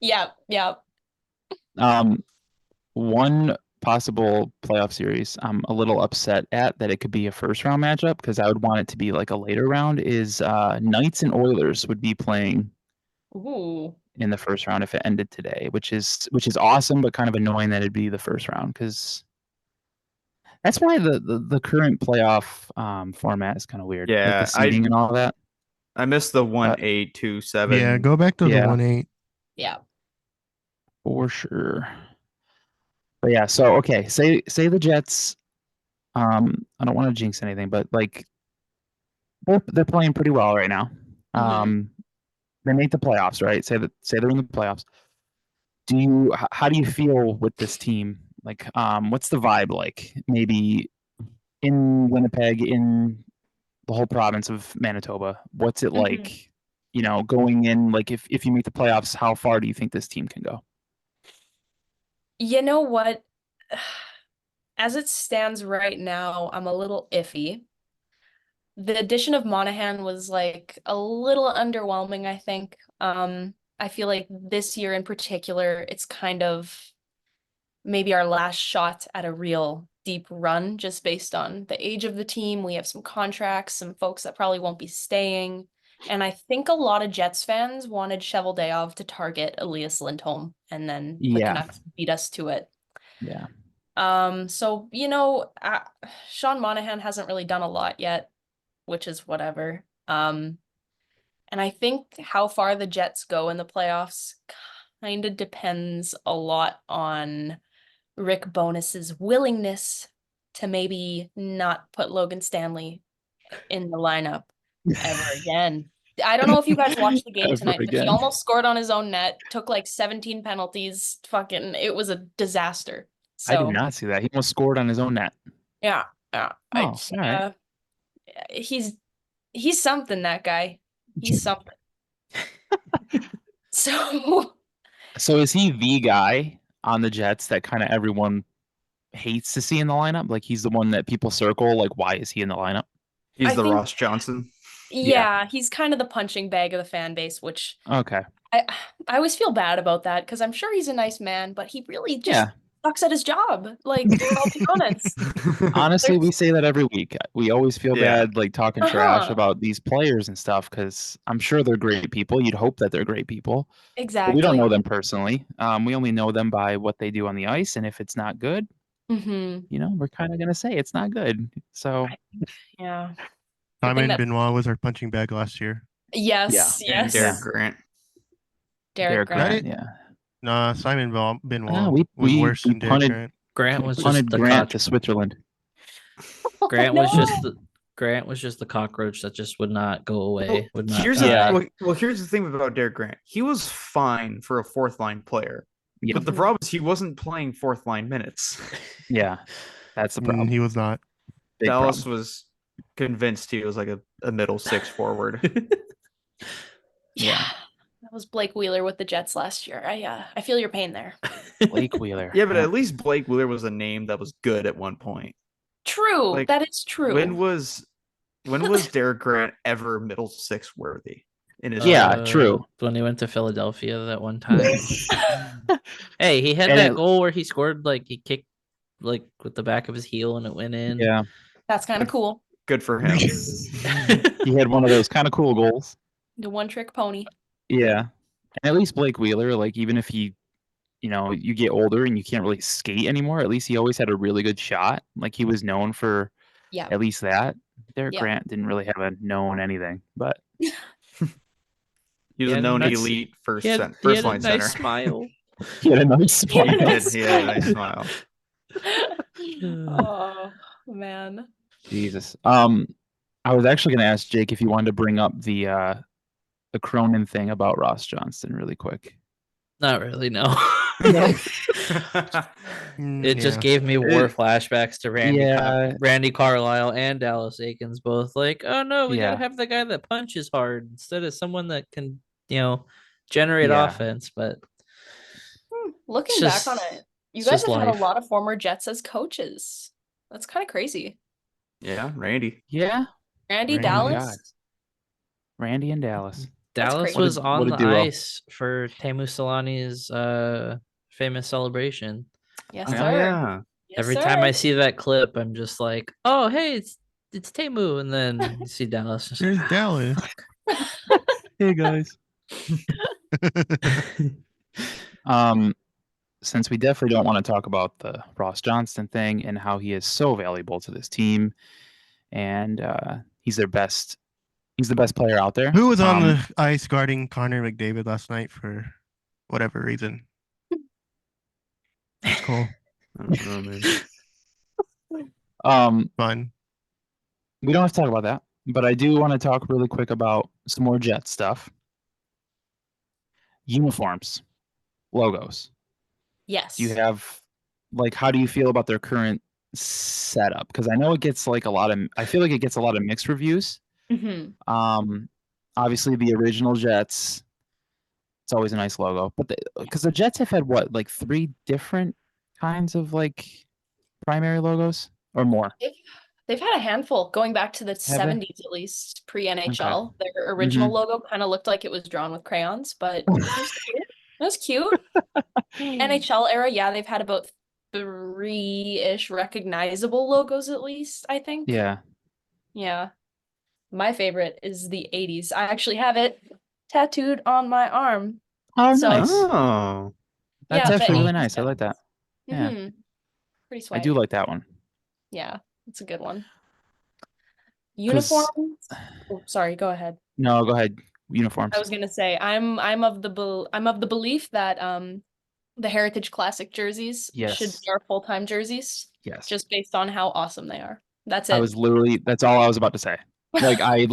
Yeah. One possible playoff series I'm a little upset at that it could be a first round matchup, because I would want it to be like a later round, is Knights and Oilers would be playing in the first round if it ended today, which is awesome, but kind of annoying that it'd be the first round because that's why the current playoff format is kind of weird. Like Yeah, the seeding and all that. I missed the 1-8, 2-7. Yeah, go back to the 1-8. Yeah. For sure. But yeah, so okay, say the Jets. I don't want to jinx anything, but like they're playing pretty well right now. They make the playoffs, right? Say they're in the playoffs. How do you feel with this team? Like, what's the vibe like? Maybe in Winnipeg, in the whole province of Manitoba, what's it like? You know, going in, like if you make the playoffs, how far do you think this team can go? You know what? As it stands right now, I'm a little iffy. The addition of Monahan was like a little underwhelming, I think. I feel like this year in particular, it's kind of maybe our last shot at a real deep run just based on the age of the team. We have some contracts, some folks that probably won't be staying. And I think a lot of Jets fans wanted Cheveldayoff to target Elias Lindholm, and then the Canucks beat us to it. Yeah. So, Sean Monahan hasn't really done a lot yet, which is whatever. And I think how far the Jets go in the playoffs kind of depends a lot on Rick Bonus's willingness to maybe not put Logan Stanley in the lineup ever again. I don't know if you guys watched the game tonight, but he almost scored on his own net, took like 17 penalties. It was a disaster. So, I did not see that. He almost scored on his own net. Yeah. All right. He's something, that guy. He's something. So is he the guy on the Jets that kind of everyone hates to see in the lineup? Like he's the one that people circle, like why is he in the lineup? He's the Ross Johnson. Yeah, he's kind of the punching bag of the fan base, which okay. I always feel bad about that because I'm sure he's a nice man, but he really just sucks at his job. Like, I'll be honest. Honestly, we say that every week. We always feel bad, like talking trash about these players and stuff, because I'm sure they're great people. You'd hope that they're great people. Exactly. But we don't know them personally. We only know them by what they do on the ice, and if it's not good, we're kind of gonna say it's not good. So, yeah. Simon Benoit was our punching bag last year. Yes. And Derek Grant. Derek Grant. Yeah. Nah, Simon Benoit was worse than Derek Grant. Grant was punted just the Grant to Switzerland. Grant was just the cockroach that just would not go away. Here's the thing about Derek Grant. He was fine for a fourth line player. Yeah. But the problem is he wasn't playing fourth line minutes. Yeah. That's the problem. He was not. Dallas was convinced he was like a middle six forward. Yeah. That was Blake Wheeler with the Jets last year. I feel your pain there. Blake Wheeler. Yeah, but at least Blake Wheeler was a name that was good at one point. True. Like, that is true. When was Derek Grant ever middle six worthy in his true. When he went to Philadelphia that one time. Hey, he had that goal where he scored, like he kicked like with the back of his heel and it went in. Yeah. That's kind of cool. Good for him. He had one of those kind of cool goals. The one trick pony. Yeah. And at least Blake Wheeler, like even if he, you get older and you can't really skate anymore, at least he always had a really good shot. Like he was known for at least that. Derek Grant didn't really have a known anything, but he was a known elite first line center. Nice smile. He had a nice smile. He had a nice smile. Oh man. Jesus. I was actually going to ask Jake if you wanted to bring up the Cronin thing about Ross Johnston really quick. Not really, no. It just gave me war flashbacks to Randy Carlisle and Dallas Aikens both like, oh no, we gotta have the guy that punches hard instead of someone that can, generate offense. But looking back on it, you guys have had a lot of former Jets as coaches. That's kind of crazy. Yeah, Randy. Yeah. Randy Dallas. Randy and Dallas. Dallas was on the ice for Teemu Solani's famous celebration. Yes, sir. Yeah. Yes, Every time I see that clip, I'm just like, oh, hey, it's Teemu. And then you see Dallas. There's Dallas. Hey, guys. Since we definitely don't want to talk about the Ross Johnston thing and how he is so valuable to this team, and he's the best player out there. Who was on the ice guarding Connor McDavid last night for whatever reason? That's cool. I don't know, man. Fun. We don't have to talk about that, but I do want to talk really quick about some more Jet stuff. Uniforms, logos. Yes. You have, like, how do you feel about their current setup? Because I know it gets like I feel like it gets a lot of mixed reviews. Obviously the original Jets, it's always a nice logo, but because the Jets have had what, like 3 different kinds of like primary logos or more? They've had a handful going back to the 70s, at least pre-NHL. Okay. Their original logo kind of looked like it was drawn with crayons, but it was cute. NHL era, yeah, they've had about 3-ish recognizable logos at least, I think. Yeah. Yeah. My favorite is the 80s. I actually have it tattooed on my arm. Oh, so, nice. Oh. That's actually really nice. I like that. Yeah. Pretty swag. I do like that one. Yeah, it's a good one. Uniforms. Oh, sorry, go ahead. No, go ahead. Uniforms. I was gonna say I'm of the belief that the Heritage Classic jerseys should be our full-time jerseys. Yes. Just based on how awesome they are. That's it. That's all I was about to say. Like I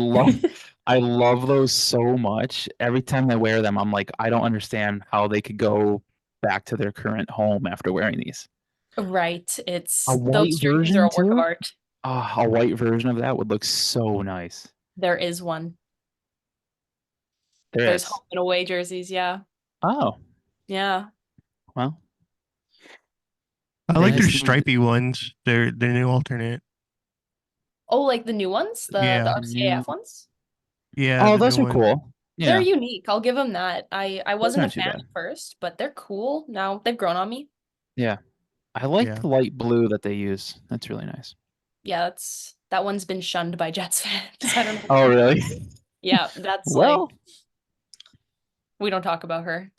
love those so much. Every time I wear them, I'm like, I don't understand how they could go back to their current home after wearing these. Right. It's a white version are a work of art. A white version of that would look so nice. There is one. There's home and away jerseys, yeah. Oh. Yeah. Well. I like their stripy ones. Their new alternate. Oh, like the new ones? The RCAF ones? Yeah. Oh, those are cool. Yeah. They're unique. I'll give them that. I wasn't a fan at first, but they're cool. Now they've grown on me. Yeah. I like the light blue that they use. That's really nice. Yeah, that one's been shunned by Jets fans. I don't know. Oh, really? Yeah, that's like we don't talk about her.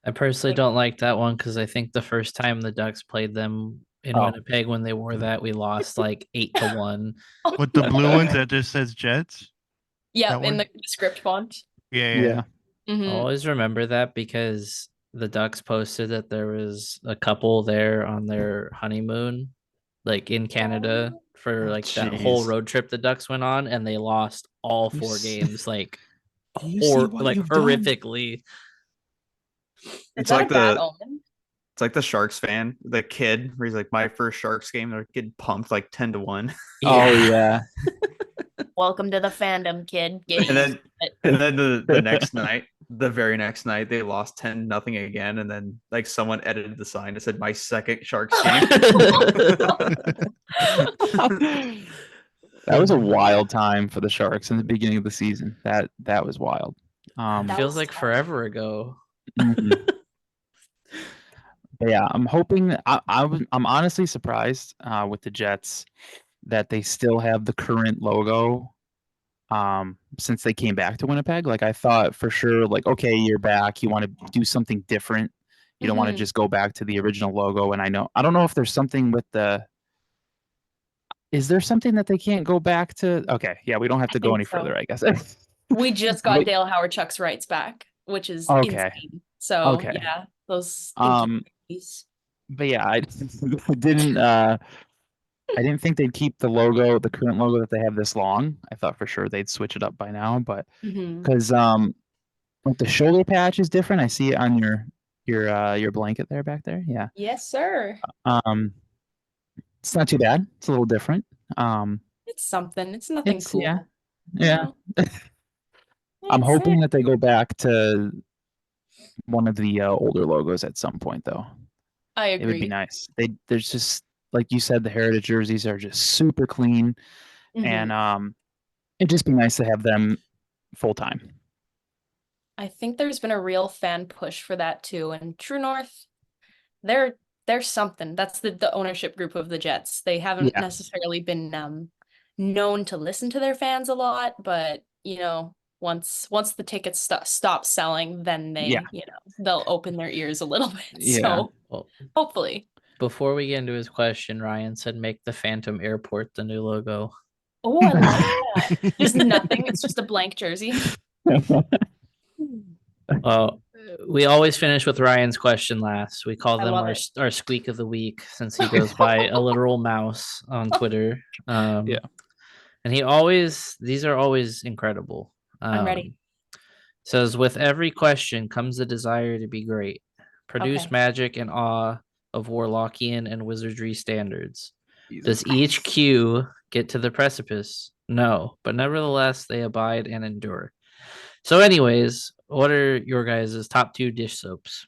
I personally don't like that one because I think the first time the Ducks played them in Winnipeg when they wore that, we lost like 8-1. With the blue ones that just says Jets? Yeah, in the script font. Yeah. I always remember that because the Ducks posted that there was a couple there on their honeymoon, like in Canada for like that whole road trip the Ducks went on, and they lost all 4 games, like horrifically. It's like the Sharks fan, the kid where he's like, my first Sharks game, they're getting pumped like 10-1. Oh yeah. Welcome to the fandom, kid. And then the next night, the very next night, they lost 10-0 again, and then like someone edited the sign that said my second Sharks game. That was a wild time for the Sharks in the beginning of the season. That was wild. Feels like forever ago. Yeah, I'm hoping. I'm honestly surprised with the Jets that they still have the current logo since they came back to Winnipeg. Like I thought for sure, like, okay, you're back, you want to do something different. You don't want to just go back to the original logo. And I don't know if there's something with is there something that they can't go back to? Okay, yeah, we don't have to go any further, I guess. We just got Dale Howard Chuck's rights back, which is insane. So yeah, those but yeah, I didn't think they'd keep the current logo that they have this long. I thought for sure they'd switch it up by now, but because like the shoulder patch is different. I see it on your blanket there back there. Yeah. Yes, sir. It's not too bad. It's a little different. It's something. It's nothing cool. Yeah. I'm hoping that they go back to one of the older logos at some point, though. I agree. It would be nice. There's just, like you said, the Heritage jerseys are just super clean, and it'd just be nice to have them full time. I think there's been a real fan push for that too, and True North, they're something. That's the ownership group of the Jets. They haven't necessarily been known to listen to their fans a lot, but once the tickets stop selling, then they they'll open their ears a little bit. Yeah. So Well, hopefully. before we get into his question, Ryan said make the Phantom Airport the new logo. Oh, I like that. Just nothing. It's just a blank jersey. We always finish with Ryan's question last. We call them our squeak of the week, since he goes by a literal mouse on Twitter. And these are always incredible. I'm ready. Says, with every question comes the desire to be great. Produce magic and awe of Warlockian and wizardry standards. Does each Q get to the precipice? No, but nevertheless they abide and endure. So anyways, what are your guys' top 2 dish soaps?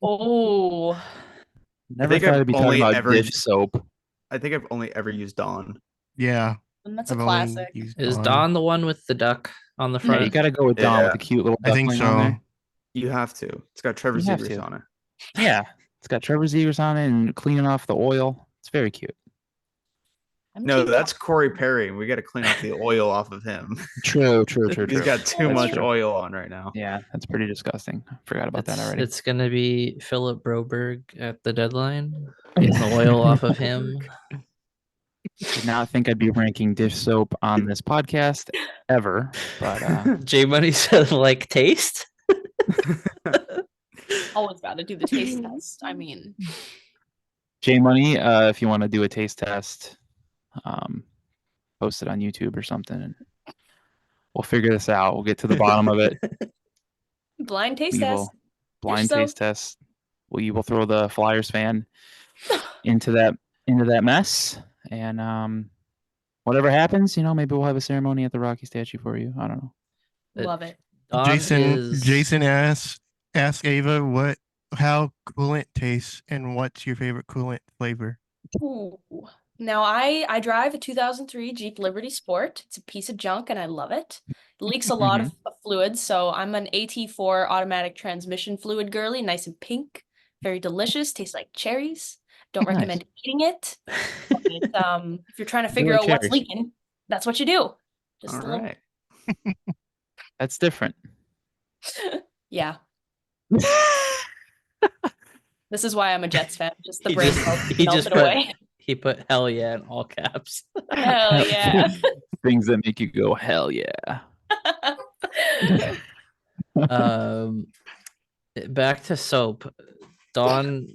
Oh. Never thought I'd be talking about dish soap. I think I've only ever used Dawn. Yeah. And that's a classic. Is Dawn the one with the duck on the front? Yeah, you gotta go with Dawn with the cute little duck. I think so. On there. You have to. It's got Trevor Zegers on it. Yeah. It's got Trevor Zegers on it and cleaning off the oil. It's very cute. No, that's Corey Perry. We got to clean off the oil off of him. True. He's got too much oil on right now. Yeah, that's pretty disgusting. I forgot about that already. It's going to be Philip Broberg at the deadline. Getting the oil off of him. Did not think I'd be ranking dish soap on this podcast ever. But J Money said, like, taste? Always got to do the taste test. I mean, J Money, if you want to do a taste test, post it on YouTube or something, and we'll figure this out. We'll get to the bottom of it. Blind taste test. Blind taste test. We will throw the Flyers fan into that mess, and whatever happens, maybe we'll have a ceremony at the Rocky statue for you. I don't know. Love it. Jason ask Ava how coolant tastes and what's your favorite coolant flavor. Ooh. Now I drive a 2003 Jeep Liberty Sport. It's a piece of junk and I love it. It leaks a lot of fluids, so I'm an AT4 automatic transmission fluid girly, nice and pink, very delicious, tastes like cherries. Don't recommend eating it. If you're trying to figure out what's leaking, that's what you do. Just all right. That's different. Yeah. This is why I'm a Jets fan. Just the brain melted away. He put hell yeah in all caps. Hell yeah. Things that make you go, hell yeah. Back to soap. Dawn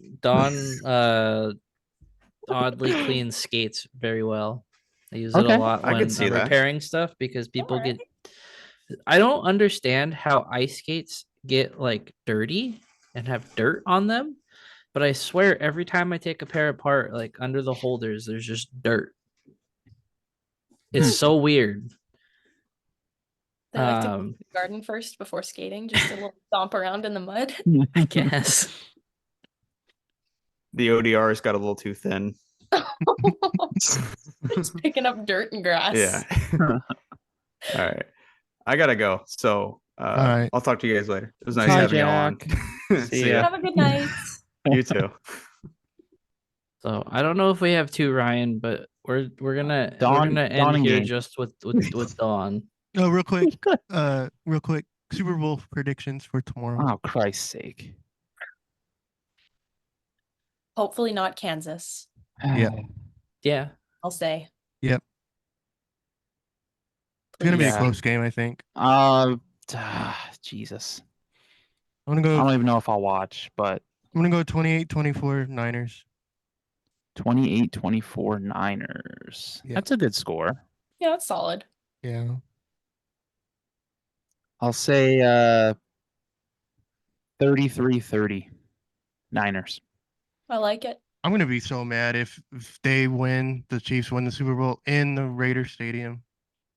oddly cleans skates very well. I use it a lot when repairing stuff, because people get... I don't understand how ice skates get like dirty and have dirt on them, but I swear every time I take a pair apart, like under the holders, there's just dirt. It's so weird. They like to clean the garden first before skating, just a little stomp around in the mud. I guess. The ODR's got a little too thin. It's picking up dirt and grass. Yeah. All right. I gotta go. So I'll talk to you guys later. It was nice having you on. See ya. Have a good night. You too. So I don't know if we have 2, Ryan, but we're gonna end here just with Dawn. No, real quick. Super Bowl predictions for tomorrow. Oh, Christ's sake. Hopefully not Kansas. Yeah. I'll say. Yep. It's gonna be a close game, I think. Jesus. I'm gonna go. I don't even know if I'll watch, but I'm gonna go 28-24 Niners. 28-24 Niners. Yep. That's a good score. Yeah, that's solid. Yeah. I'll say 33-30 Niners. I like it. I'm gonna be so mad if they win, the Chiefs win the Super Bowl in the Raiders Stadium.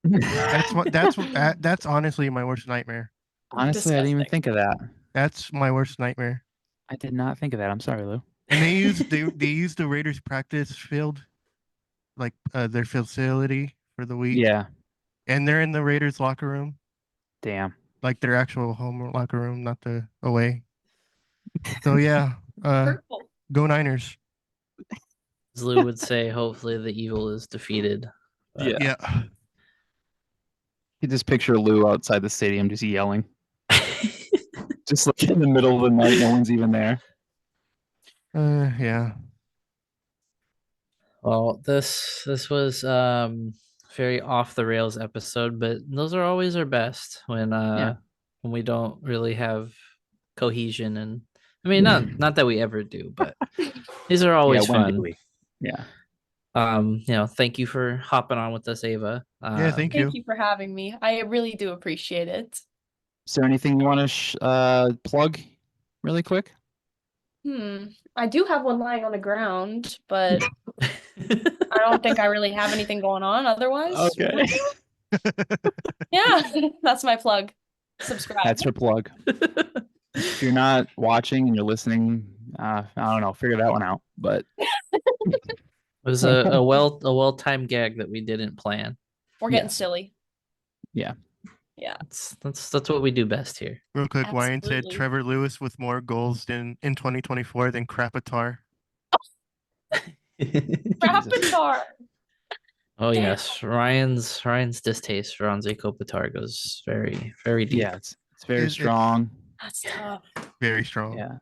That's honestly my worst nightmare. Honestly, I didn't even think of that. That's my worst nightmare. I did not think of that. I'm sorry, Lou. And they used the Raiders practice field, like their facility for the week. Yeah. And they're in the Raiders locker room. Damn. Like their actual home locker room, not the away. So yeah, go Niners. As Lou would say, hopefully the evil is defeated. Yeah. You just picture Lou outside the stadium just yelling. Just like in the middle of the night, no one's even there. Yeah. Well, this was very off the rails episode, but those are always our best when we don't really have cohesion, and I mean not that we ever do, but these are always fun. Yeah. Thank you for hopping on with us, Ava. Thank you. Thank you for having me. I really do appreciate it. Is there anything you want to plug really quick? I do have one lying on the ground, but I don't think I really have anything going on otherwise. Okay. Yeah, that's my plug. Subscribe. That's her plug. If you're not watching and you're listening, I don't know, figure that one out. But it was a well-timed gag that we didn't plan. We're getting silly. Yeah. Yeah. That's what we do best here. Real quick, Ryan said Trevor Lewis with more goals in 2024 than Krapatar. Krapatar. Oh yes, Ryan's distaste for Anze Kopitar goes very, very deep. Yeah, it's very strong. That's tough. Very strong. Yeah.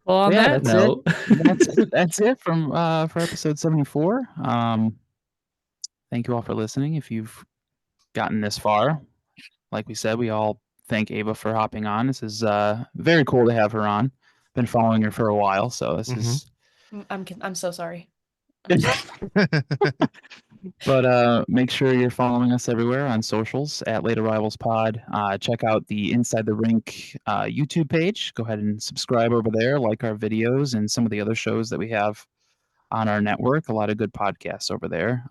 Well, on that note, that's it from for episode 74. Thank you all for listening. If you've gotten this far, like we said, we all thank Ava for hopping on. This is very cool to have her on. Been following her for a while, so this is. I'm so sorry. But make sure you're following us everywhere on socials at Late Arrivals Pod. Check out the Inside the Rink YouTube page. Go ahead and subscribe over there, like our videos and some of the other shows that we have on our network. A lot of good podcasts over there.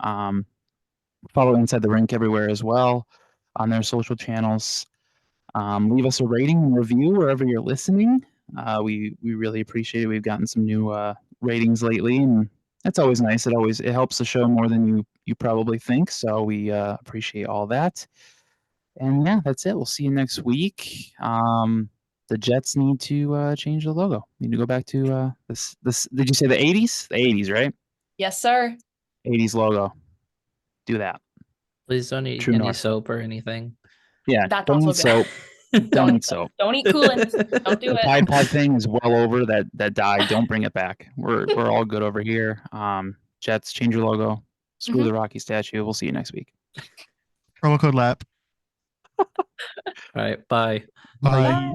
Follow Inside the Rink everywhere as well on their social channels. Leave us a rating and review wherever you're listening. We really appreciate it. We've gotten some new ratings lately, and that's always nice. It helps the show more than you probably think. So we appreciate all that. And yeah, that's it. We'll see you next week. The Jets need to change the logo. Need to go back to this. Did you say the 80s? The 80s, right? Yes, sir. 80s logo. Do that. Please don't eat any soap or anything. Yeah, don't eat soap. Don't eat soap. Don't eat coolant. Don't do it. The Tide Pod thing is well over. That died. Don't bring it back. We're all good over here. Jets, change your logo. Screw the Rocky statue. We'll see you next week. Promo code LAP. All right. Bye. Bye.